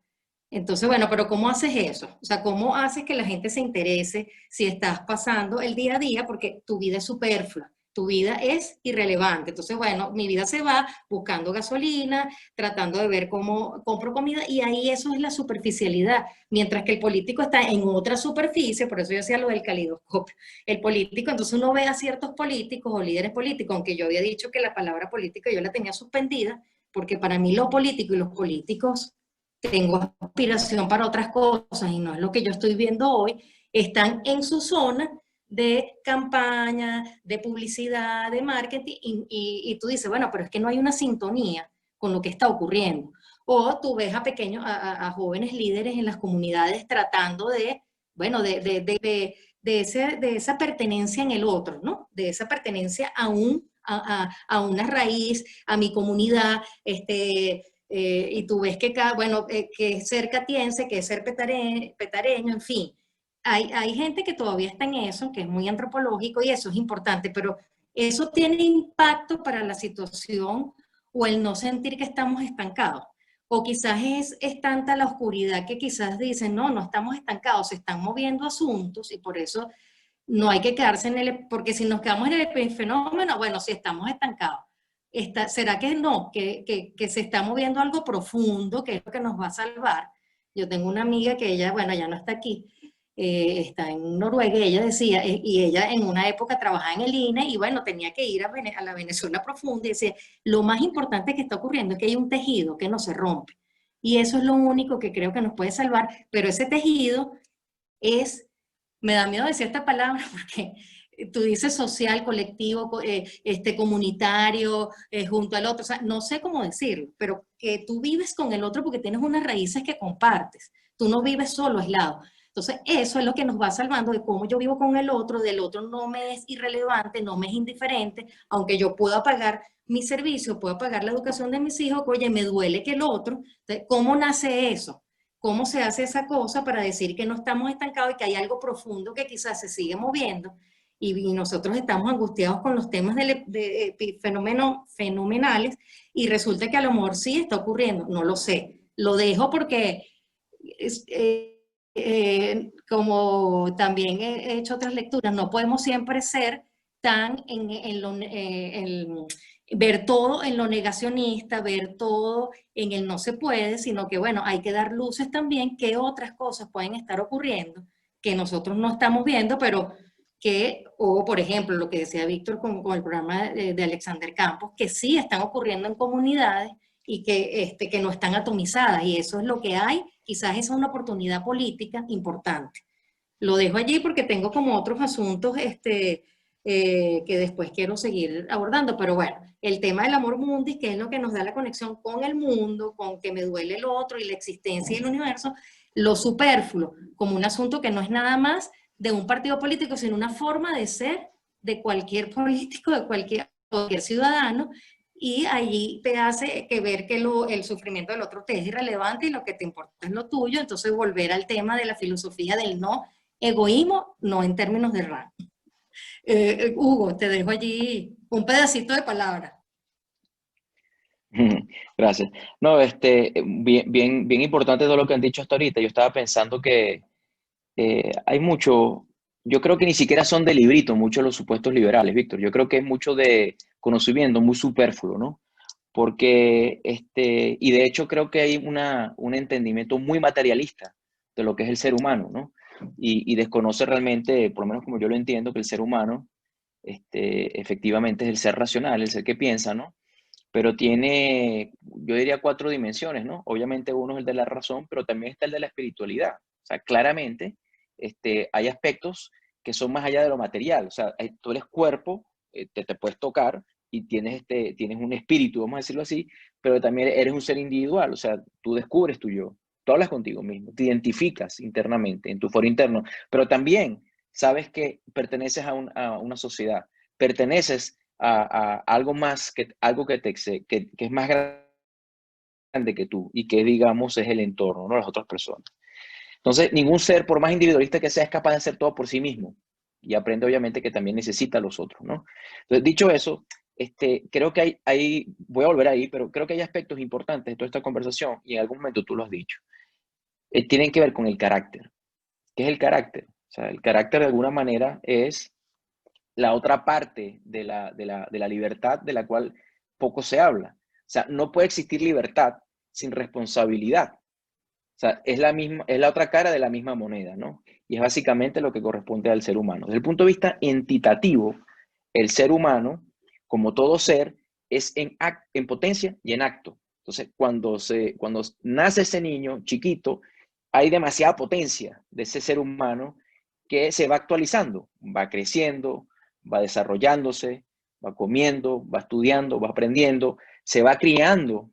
Entonces, bueno, pero ¿cómo haces eso? O sea, ¿cómo haces que la gente se interese si estás pasando el día a día? Porque tu vida es superflua, tu vida es irrelevante. Entonces, bueno, mi vida se va buscando gasolina, tratando de ver cómo compro comida, y ahí eso es la superficialidad. Mientras que el político está en otra superficie, por eso yo decía lo del calidoscopio. El político, entonces uno ve a ciertos políticos o líderes políticos, aunque yo había dicho que la palabra política yo la tenía suspendida, porque para mí lo político y los políticos, tengo aspiración para otras cosas y no es lo que yo estoy viendo hoy, están en su zona de campaña, de publicidad, de marketing, y tú dices, bueno, pero es que no hay una sintonía con lo que está ocurriendo. O tú ves a pequeños, a jóvenes líderes en las comunidades tratando de, bueno, de esa pertenencia en el otro, ¿no? De esa pertenencia a una raíz, a mi comunidad, y tú ves que bueno, que es ser catiense, que es ser petareño, en fin. Hay gente que todavía está en eso, que es muy antropológico y eso es importante, pero eso tiene impacto para la situación o el no sentir que estamos estancados. O quizás es tanta la oscuridad que quizás dicen, no, no estamos estancados, se están moviendo asuntos y por eso no hay que quedarse porque si nos quedamos en el epifenómeno, bueno, si estamos estancados. ¿Será que no? Que se está moviendo algo profundo, que es lo que nos va a salvar. Yo tengo una amiga que ella, bueno, ya no está aquí, está en Noruega, y ella decía, y ella en una época trabajaba en el INE, y bueno, tenía que ir a la Venezuela profunda, y decía, lo más importante que está ocurriendo es que hay un tejido que no se rompe. Y eso es lo único que creo que nos puede salvar, pero ese tejido me da miedo decir esta palabra porque tú dices social, colectivo, comunitario, junto al otro, o sea, no sé cómo decirlo, pero que tú vives con el otro porque tienes unas raíces que compartes, tú no vives solo, aislado. Entonces, eso es lo que nos va salvando de cómo yo vivo con el otro, del otro no me es irrelevante, no me es indiferente, aunque yo pueda pagar mi servicio, pueda pagar la educación de mis hijos, oye, me duele que el otro, entonces, ¿cómo nace eso? ¿Cómo se hace esa cosa para decir que no estamos estancados y que hay algo profundo que quizás se sigue moviendo? Y nosotros estamos angustiados con los temas de fenómenos fenomenales y resulta que a lo mejor sí está ocurriendo, no lo sé. Lo dejo porque como también he hecho otras lecturas, no podemos siempre ser tan ver todo en lo negacionista, ver todo en el no se puede, sino que bueno, hay que dar luces también que otras cosas pueden estar ocurriendo que nosotros no estamos viendo, pero que, o por ejemplo, lo que decía Víctor con el programa de Alexander Campos, que sí están ocurriendo en comunidades y que no están atomizadas, y eso es lo que hay, quizás esa es una oportunidad política importante. Lo dejo allí porque tengo como otros asuntos que después quiero seguir abordando, pero bueno, el tema del amor mundi, que es lo que nos da la conexión con el mundo, con que me duele el otro y la existencia y el universo, lo superfluo, como un asunto que no es nada más de un partido político, sino una forma de ser de cualquier político, de cualquier ciudadano, y allí te hace que ver que el sufrimiento del otro te es irrelevante y lo que te importa es lo tuyo, entonces volver al tema de la filosofía del no egoísmo, no en términos de rango. Hugo, te dejo allí un pedacito de palabra. Gracias. No, bien importante todo lo que han dicho hasta ahorita. Yo estaba pensando que hay mucho, yo creo que ni siquiera son de librito muchos los supuestos liberales, Víctor. Yo creo que es mucho de conocimiento muy superfluo, ¿no? Porque, y de hecho creo que hay un entendimiento muy materialista de lo que es el ser humano, ¿no? Y desconoce realmente, por lo menos como yo lo entiendo, que el ser humano, efectivamente es el ser racional, el ser que piensa, ¿no? Pero tiene, yo diría, 4 dimensiones, ¿no? Obviamente uno es el de la razón, pero también está el de la espiritualidad. O sea, claramente hay aspectos que son más allá de lo material. O sea, tú eres cuerpo, te puedes tocar y tienes un espíritu, vamos a decirlo así, pero también eres un ser individual. O sea, tú descubres tu yo, tú hablas contigo mismo, te identificas internamente en tu foro interno, pero también sabes que perteneces a una sociedad, perteneces a algo más, algo que es más grande que tú y que, digamos, es el entorno, ¿no? Las otras personas. Entonces, ningún ser, por más individualista que sea, es capaz de hacer todo por sí mismo. Y aprende, obviamente, que también necesita a los otros, ¿no? Entonces, dicho eso, creo que voy a volver ahí, pero creo que hay aspectos importantes de toda esta conversación, y en algún momento tú lo has dicho. Tienen que ver con el carácter. ¿Qué es el carácter? O sea, el carácter, de alguna manera, es la otra parte de la libertad, de la cual poco se habla. O sea, no puede existir libertad sin responsabilidad. O sea, es la otra cara de la misma moneda, ¿no? Y es básicamente lo que corresponde al ser humano. Desde el punto de vista entitativo, el ser humano, como todo ser, es en potencia y en acto. Entonces, cuando nace ese niño chiquito, hay demasiada potencia de ese ser humano que se va actualizando, va creciendo, va desarrollándose, va comiendo, va estudiando, va aprendiendo, se va criando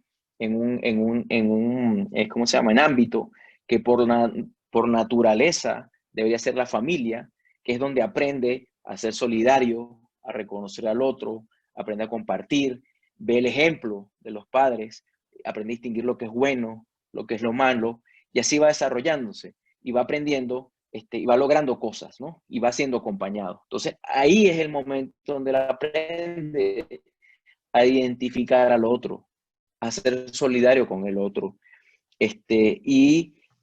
¿cómo se llama? En ámbito que por naturaleza debería ser la familia, que es donde aprende a ser solidario, a reconocer al otro, aprende a compartir, ve el ejemplo de los padres, aprende a distinguir lo que es bueno, lo que es lo malo, y así va desarrollándose y va aprendiendo y va logrando cosas, ¿no? Y va siendo acompañado. Entonces, ahí es el momento donde él aprende a identificar al otro, a ser solidario con el otro.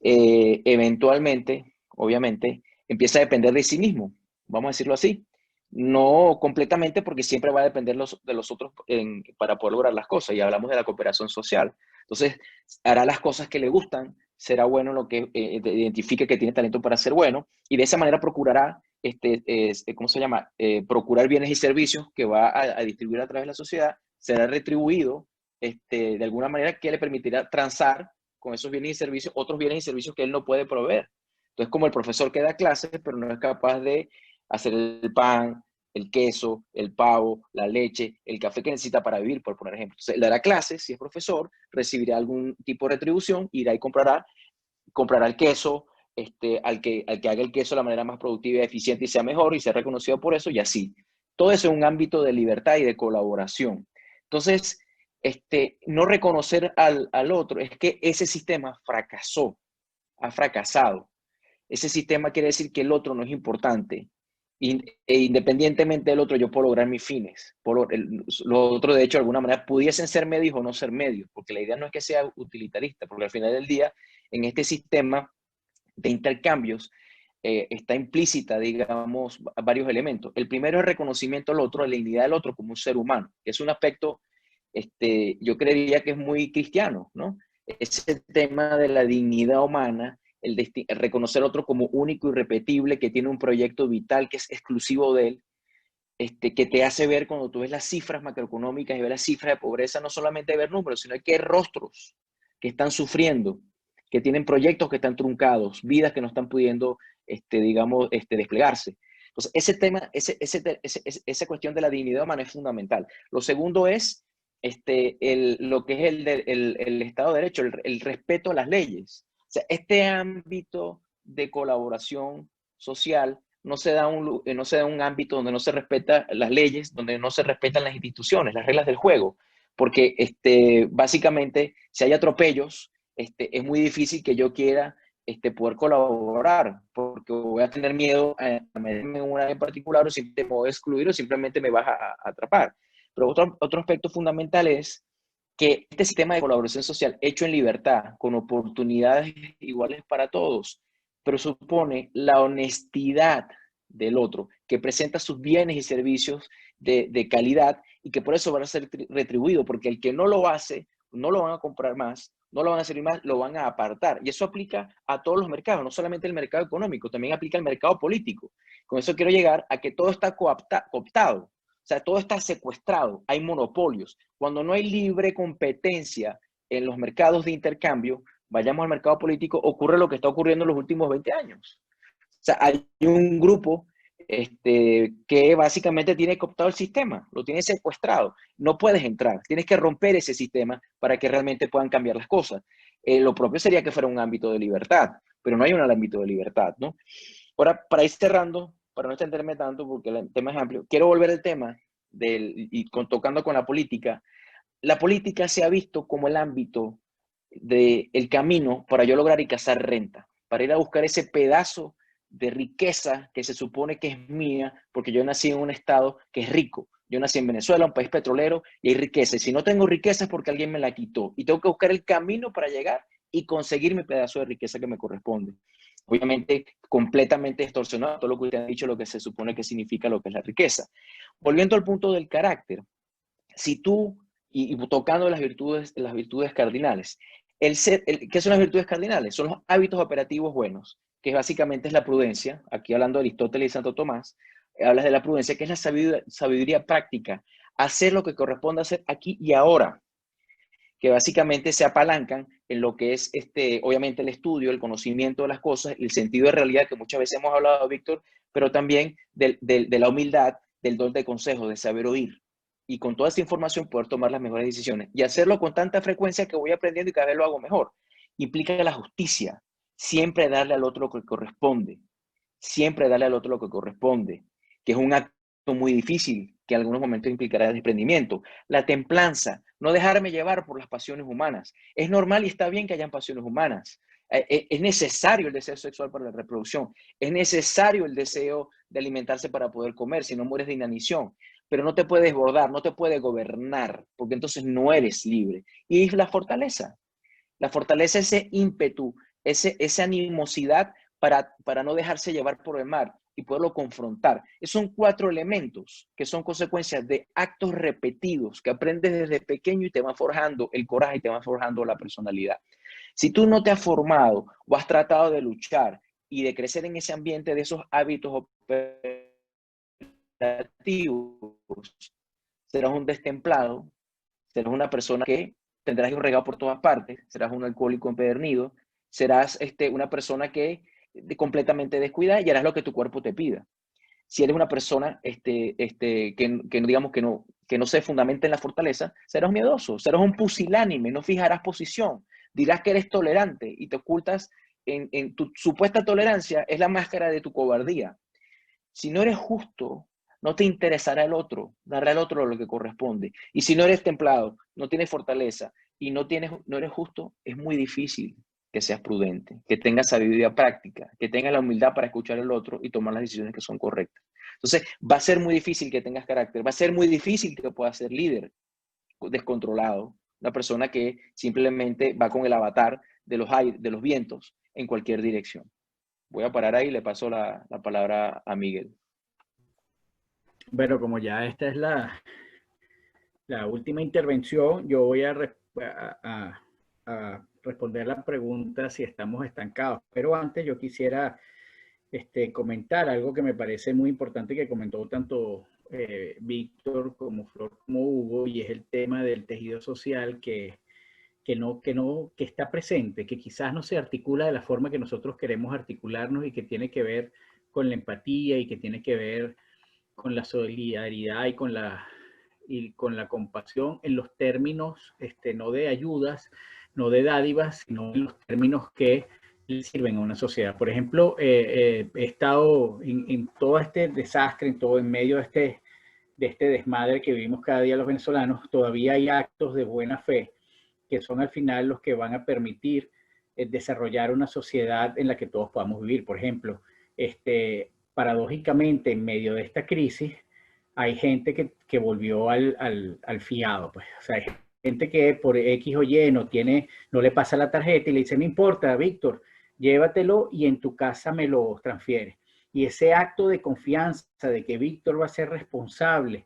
Eventualmente, obviamente, empieza a depender de sí mismo, vamos a decirlo así. No completamente, porque siempre va a depender de los otros para poder lograr las cosas, y hablamos de la cooperación social. Entonces, hará las cosas que le gustan, será bueno en lo que identifique que tiene talento para ser bueno, y de esa manera procurará, ¿cómo se llama? Procurar bienes y servicios que va a distribuir a través de la sociedad, será retribuido de alguna manera que le permitirá transar con esos bienes y servicios, otros bienes y servicios que él no puede proveer. Entonces, como el profesor que da clases, pero no es capaz de hacer el pan, el queso, el pavo, la leche, el café que necesita para vivir, por poner ejemplo. Entonces, él dará clases, si es profesor, recibirá algún tipo de retribución, irá y comprará el queso, al que haga el queso de la manera más productiva y eficiente y sea mejor y sea reconocido por eso, y así. Todo eso es un ámbito de libertad y de colaboración. Entonces, no reconocer al otro es que ese sistema fracasó, ha fracasado. Ese sistema quiere decir que el otro no es importante. Independientemente del otro, yo puedo lograr mis fines. Los otros, de hecho, de alguna manera, pudiesen ser medios o no ser medios, porque la idea no es que sea utilitarista, porque al final del día, en este sistema de intercambios, está implícita, digamos, varios elementos. El primero es el reconocimiento al otro, de la dignidad del otro como un ser humano, que es un aspecto, yo creería que es muy cristiano, ¿no? Ese tema de la dignidad humana, el reconocer al otro como único y irrepetible, que tiene un proyecto vital que es exclusivo de él, que te hace ver cuando tú ves las cifras macroeconómicas y ves las cifras de pobreza, no solamente ver números, sino que hay rostros que están sufriendo, que tienen proyectos que están truncados, vidas que no están pudiendo, digamos, desplegarse. Entonces, ese tema, esa cuestión de la dignidad humana es fundamental. Lo segundo es lo que es el Estado de Derecho, el respeto a las leyes. O sea, este ámbito de colaboración social no se da un ámbito donde no se respetan las leyes, donde no se respetan las instituciones, las reglas del juego, porque básicamente si hay atropellos, es muy difícil que yo quiera poder colaborar, porque voy a tener miedo a meterme en una en particular, o simplemente me voy a excluir o simplemente me vas a atrapar. Pero otro aspecto fundamental es que este sistema de colaboración social hecho en libertad, con oportunidades iguales para todos, pero supone la honestidad del otro, que presenta sus bienes y servicios de calidad y que por eso van a ser retribuidos, porque el que no lo hace, no lo van a comprar más, no lo van a servir más, lo van a apartar. Y eso aplica a todos los mercados, no solamente el mercado económico, también aplica al mercado político. Con eso quiero llegar a que todo está cooptado. O sea, todo está secuestrado, hay monopolios. Cuando no hay libre competencia en los mercados de intercambio, vayamos al mercado político, ocurre lo que está ocurriendo en los últimos 20 años. O sea, hay un grupo que básicamente tiene cooptado el sistema, lo tiene secuestrado. No puedes entrar, tienes que romper ese sistema para que realmente puedan cambiar las cosas. Lo propio sería que fuera un ámbito de libertad, pero no hay un ámbito de libertad, ¿no? Ahora, para ir cerrando, para no extenderme tanto porque el tema es amplio, quiero volver al tema tocando con la política. La política se ha visto como el ámbito del camino para yo lograr y cazar renta, para ir a buscar ese pedazo de riqueza que se supone que es mía, porque yo nací en un estado que es rico. Yo nací en Venezuela, un país petrolero, y hay riqueza. Y si no tengo riqueza es porque alguien me la quitó. Y tengo que buscar el camino para llegar y conseguir mi pedazo de riqueza que me corresponde. Obviamente, completamente distorsionado todo lo que usted ha dicho, lo que se supone que significa lo que es la riqueza. Volviendo al punto del carácter, si tú, y tocando las virtudes cardinales, ¿qué son las virtudes cardinales? Son los hábitos operativos buenos, que básicamente es la prudencia. Aquí hablando de Aristóteles y Santo Tomás, hablas de la prudencia, que es la sabiduría práctica, hacer lo que corresponde hacer aquí y ahora, que básicamente se apalancan en lo que es, obviamente, el estudio, el conocimiento de las cosas, el sentido de realidad, que muchas veces hemos hablado, Víctor, pero también de la humildad, del don de consejo, de saber oír. Y con toda esa información poder tomar las mejores decisiones. Y hacerlo con tanta frecuencia que voy aprendiendo y cada vez lo hago mejor. Implica la justicia. Siempre darle al otro lo que corresponde. Siempre darle al otro lo que corresponde. Que es un acto muy difícil, que en algunos momentos implicará desprendimiento. La templanza, no dejarme llevar por las pasiones humanas. Es normal y está bien que hayan pasiones humanas. Es necesario el deseo sexual para la reproducción. Es necesario el deseo de alimentarse para poder comer, si no mueres de inanición. Pero no te puedes desbordar, no te puedes gobernar, porque entonces no eres libre. Y es la fortaleza. La fortaleza es ese ímpetu, esa animosidad para no dejarse llevar por el mar y poderlo confrontar. Esos son 4 elementos que son consecuencias de actos repetidos que aprendes desde pequeño y te van forjando el coraje y te van forjando la personalidad. Si tú no te has formado o has tratado de luchar y de crecer en ese ambiente de esos hábitos operativos, serás un destemplado, serás una persona que tendrás un regado por todas partes, serás un alcohólico empedernido, serás una persona que completamente descuida y harás lo que tu cuerpo te pida. Si eres una persona digamos que no se fundamenta en la fortaleza, serás miedoso, serás un pusilánime, no fijarás posición, dirás que eres tolerante y te ocultas en tu supuesta tolerancia, es la máscara de tu cobardía. Si no eres justo, no te interesará el otro, darle al otro lo que corresponde. Y si no eres templado, no tienes fortaleza y no eres justo, es muy difícil que seas prudente, que tengas sabiduría práctica, que tengas la humildad para escuchar al otro y tomar las decisiones que son correctas. Entonces, va a ser muy difícil que tengas carácter, va a ser muy difícil que puedas ser líder descontrolado, una persona que simplemente va con el avatar de los vientos en cualquier dirección. Voy a parar ahí y le paso la palabra a Miguel. Bueno, como ya esta es la última intervención, yo voy a responder la pregunta si estamos estancados. Pero antes yo quisiera comentar algo que me parece muy importante que comentó tanto Víctor como Flor como Hugo, y es el tema del tejido social que está presente, que quizás no se articula de la forma que nosotros queremos articularnos y que tiene que ver con la empatía y que tiene que ver con la solidaridad y con la compasión en los términos no de ayudas, no de dádivas, sino en los términos que le sirven a una sociedad. Por ejemplo, he estado en todo este desastre, en medio de este desmadre que vivimos cada día los venezolanos. Todavía hay actos de buena fe que son al final los que van a permitir desarrollar una sociedad en la que todos podamos vivir. Por ejemplo, paradójicamente, en medio de esta crisis, hay gente que volvió al fiado, pues. O sea, hay gente que por X o Y no le pasa la tarjeta y le dice, no importa, Víctor, llévatelo y en tu casa me lo transfiere. Y ese acto de confianza de que Víctor va a ser responsable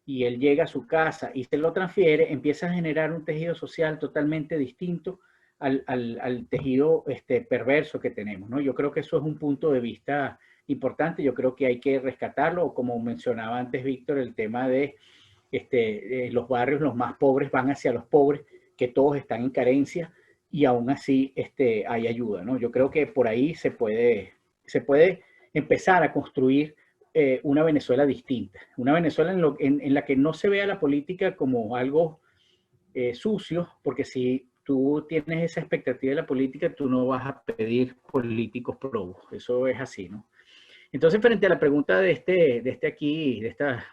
y él llega a su casa y se lo transfiere, empieza a generar un tejido social totalmente distinto al tejido perverso que tenemos, ¿no? Yo creo que eso es un punto de vista importante. Yo creo que hay que rescatarlo, o como mencionaba antes Víctor, el tema de los barrios, los más pobres van hacia los pobres, que todos están en carencia y aún así hay ayuda, ¿no? Yo creo que por ahí se puede empezar a construir una Venezuela distinta, una Venezuela en la que no se vea la política como algo sucio, porque si tú tienes esa expectativa de la política, tú no vas a pedir políticos probos, eso es así, ¿no? Entonces, frente a la pregunta de esta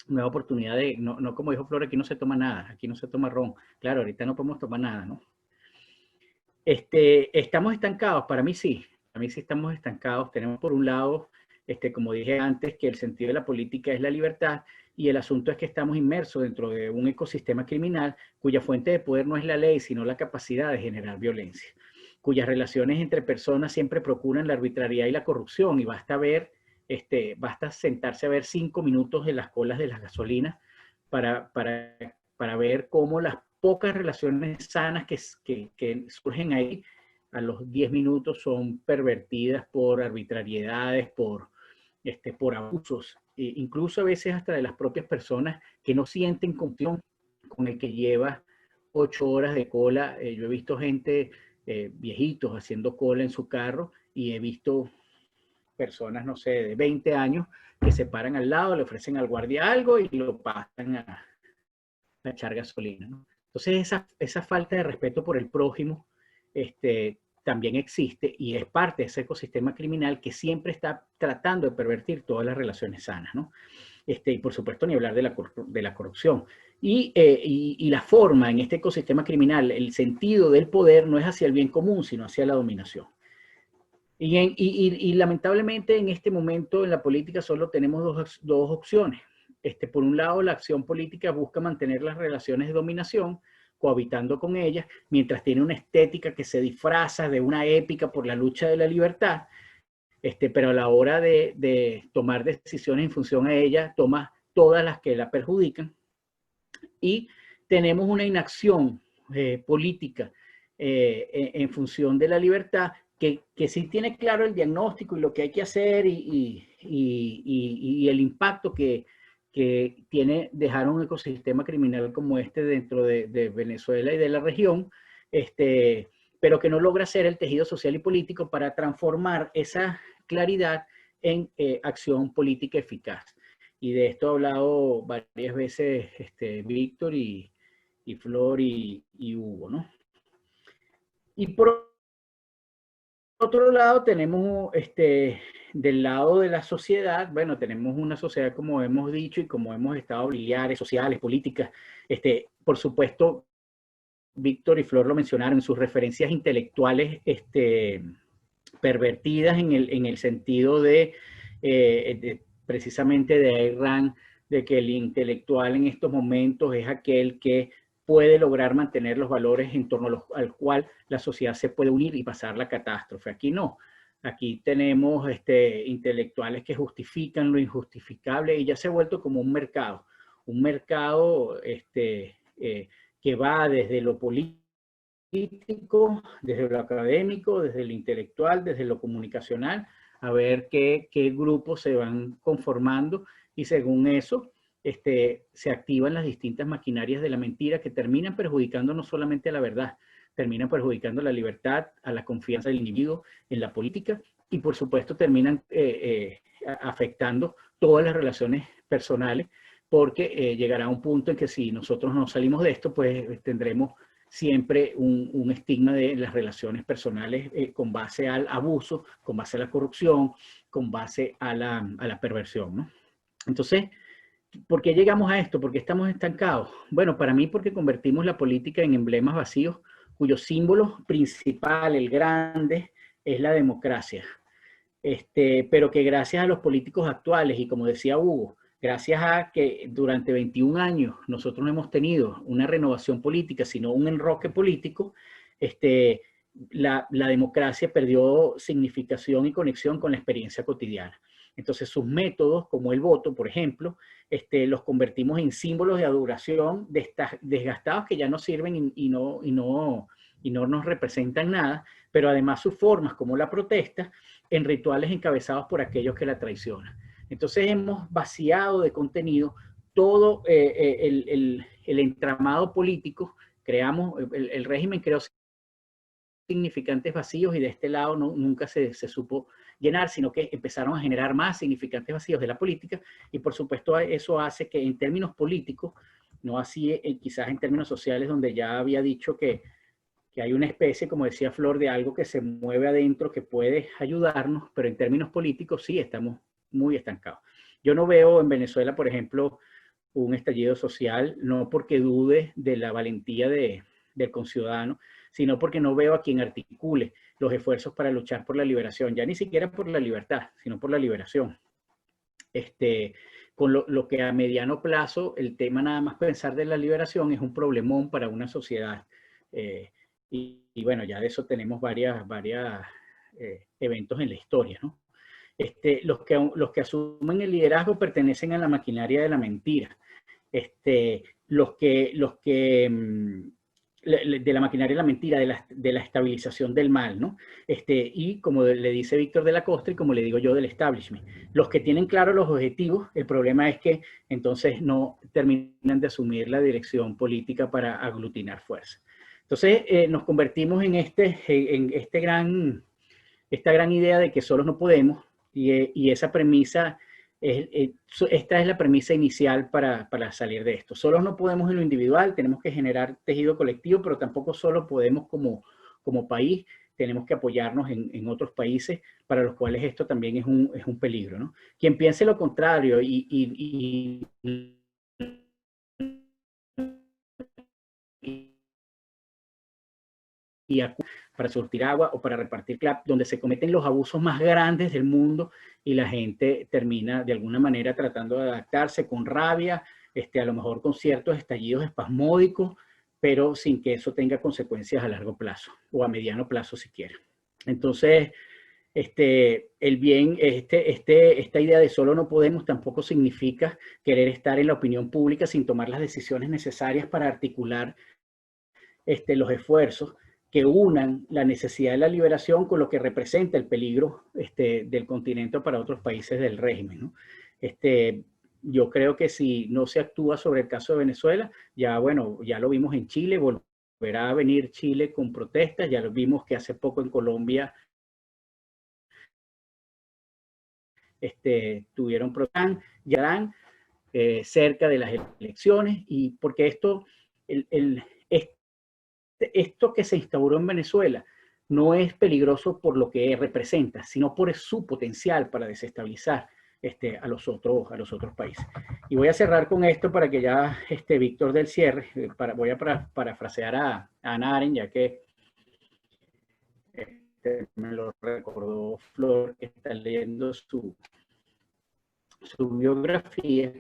nueva oportunidad no como dijo Flor, aquí no se toma nada, aquí no se toma ron. Claro, ahorita no podemos tomar nada, ¿no? ¿Estamos estancados? Para mí sí estamos estancados. Tenemos por un lado, como dije antes, que el sentido de la política es la libertad, y el asunto es que estamos inmersos dentro de un ecosistema criminal cuya fuente de poder no es la ley, sino la capacidad de generar violencia, cuyas relaciones entre personas siempre procuran la arbitrariedad y la corrupción, y basta sentarse a ver 5 minutos en las colas de las gasolinas para ver cómo las pocas relaciones sanas que surgen ahí a los 10 minutos son pervertidas por arbitrariedades, por abusos, incluso a veces hasta de las propias personas que no sienten compasión con el que lleva 8 horas de cola. Yo he visto gente, viejitos, haciendo cola en su carro, y he visto personas, no sé, de 20 años que se paran al lado, le ofrecen al guardia algo y lo pasan a echar gasolina, ¿no? Entonces esa falta de respeto por el prójimo también existe, y es parte de ese ecosistema criminal que siempre está tratando de pervertir todas las relaciones sanas, ¿no? Y por supuesto ni hablar de la corrupción. Y la forma en este ecosistema criminal, el sentido del poder no es hacia el bien común, sino hacia la dominación. Y lamentablemente en este momento en la política solo tenemos dos opciones. Por un lado, la acción política busca mantener las relaciones de dominación, cohabitando con ellas, mientras tiene una estética que se disfraza de una épica por la lucha de la libertad, pero a la hora de tomar decisiones en función a ella, toma todas las que la perjudican. Y tenemos una inacción política en función de la libertad, que sí tiene claro el diagnóstico y lo que hay que hacer y el impacto que tiene dejar un ecosistema criminal como este dentro de Venezuela y de la región, pero que no logra hacer el tejido social y político para transformar esa claridad en acción política eficaz. Y de esto ha hablado varias veces Víctor y Flor y Hugo, ¿no? Y por otro lado tenemos, del lado de la sociedad, bueno, tenemos una sociedad, como hemos dicho y como hemos estado, biliares, sociales, políticas. Por supuesto, Víctor y Flor lo mencionaron, sus referencias intelectuales pervertidas en el sentido precisamente de Ayn Rand, de que el intelectual en estos momentos es aquel que puede lograr mantener los valores en torno al cual la sociedad se puede unir y pasar la catástrofe. Aquí no. Aquí tenemos intelectuales que justifican lo injustificable y ya se ha vuelto como un mercado que va desde lo político, desde lo académico, desde lo intelectual, desde lo comunicacional, a ver qué grupos se van conformando y según eso se activan las distintas maquinarias de la mentira que terminan perjudicando no solamente a la verdad, terminan perjudicando a la libertad, a la confianza del individuo en la política y por supuesto terminan afectando todas las relaciones personales porque llegará un punto en que si nosotros no salimos de esto, pues tendremos siempre un estigma de las relaciones personales con base al abuso, con base a la corrupción, con base a la perversión, ¿no? Entonces, ¿por qué llegamos a esto? ¿Por qué estamos estancados? Bueno, para mí porque convertimos la política en emblemas vacíos cuyo símbolo principal, el grande, es la democracia. Pero que gracias a los políticos actuales y como decía Hugo, gracias a que durante 21 años nosotros no hemos tenido una renovación política, sino un enroque político, la democracia perdió significación y conexión con la experiencia cotidiana. Entonces sus métodos, como el voto, por ejemplo, los convertimos en símbolos de adoración desgastados que ya no sirven y no nos representan nada, pero además sus formas, como la protesta, en rituales encabezados por aquellos que la traicionan. Entonces hemos vaciado de contenido todo el entramado político, el régimen creó significantes vacíos y de este lado nunca se supo llenar, sino que empezaron a generar más significantes vacíos de la política y por supuesto eso hace que en términos políticos, no así quizás en términos sociales donde ya había dicho que hay una especie, como decía Flor, de algo que se mueve adentro que puede ayudarnos, pero en términos políticos sí estamos muy estancados. Yo no veo en Venezuela, por ejemplo, un estallido social, no porque dude de la valentía del conciudadano, sino porque no veo a quien articule los esfuerzos para luchar por la liberación, ya ni siquiera por la libertad, sino por la liberación. Con lo que a mediano plazo, el tema nada más pensar de la liberación es un problemón para una sociedad. Y bueno, ya de eso tenemos varios eventos en la historia, ¿no? Los que asumen el liderazgo pertenecen a la maquinaria de la mentira. De la maquinaria de la mentira, de la estabilización del mal, ¿no? Y como le dice Víctor de la Costa y como le digo yo del establishment, los que tienen claros los objetivos, el problema es que entonces no terminan de asumir la dirección política para aglutinar fuerza. Entonces nos convertimos en esta gran idea de que solos no podemos y esa premisa, esta es la premisa inicial para salir de esto. Solos no podemos en lo individual, tenemos que generar tejido colectivo, pero tampoco solo podemos como país, tenemos que apoyarnos en otros países para los cuales esto también es un peligro, ¿no? Quien piense lo contrario para surtir agua o para repartir CLAP, donde se cometen los abusos más grandes del mundo y la gente termina de alguna manera tratando de adaptarse con rabia, a lo mejor con ciertos estallidos espasmódicos, pero sin que eso tenga consecuencias a largo plazo o a mediano plazo siquiera. Entonces, esta idea de solo no podemos tampoco significa querer estar en la opinión pública sin tomar las decisiones necesarias para articular los esfuerzos que unan la necesidad de la liberación con lo que representa el peligro del continente para otros países del régimen, ¿no? Yo creo que si no se actúa sobre el caso de Venezuela, ya lo vimos en Chile, volverá a venir Chile con protestas, ya lo vimos que hace poco en Colombia tuvieron protestas, ya cerca de las elecciones, y porque esto que se instauró en Venezuela no es peligroso por lo que representa, sino por su potencial para desestabilizar a los otros países. Y voy a cerrar con esto para que ya Víctor del cierre, voy a parafrasear a Hannah Arendt, ya que me lo recordó Flor, que está leyendo su biografía.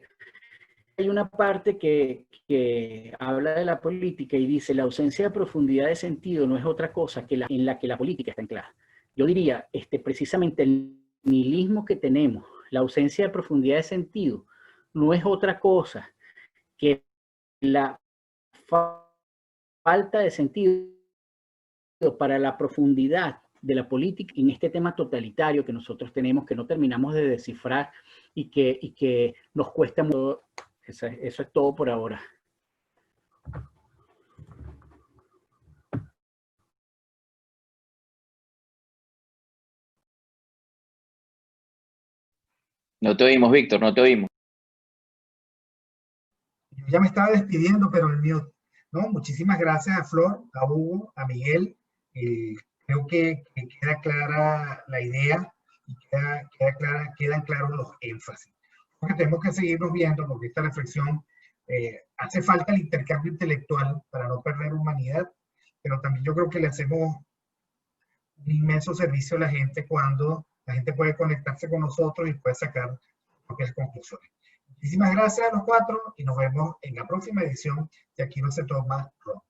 Hay una parte que habla de la política y dice: la ausencia de profundidad de sentido no es otra cosa que en la que la política está anclada. yo diría, precisamente el nihilismo que tenemos, la ausencia de profundidad de sentido, no es otra cosa que la falta de sentido para la profundidad de la política en este tema totalitario que nosotros tenemos, que no terminamos de descifrar y que nos cuesta mucho. Eso es todo por ahora. No te oímos, Víctor, no te oímos. Yo ya me estaba despidiendo, pero el mío, ¿no? Muchísimas gracias a Flor, a Hugo, a Miguel. Creo que queda clara la idea y quedan claros los énfasis. Porque tenemos que seguirnos viendo, porque esta reflexión hace falta el intercambio intelectual para no perder humanidad, pero también yo creo que le hacemos un inmenso servicio a la gente cuando la gente puede conectarse con nosotros y puede sacar propias conclusiones. Muchísimas gracias a los cuatro y nos vemos en la próxima edición de Aquí no se toma ron.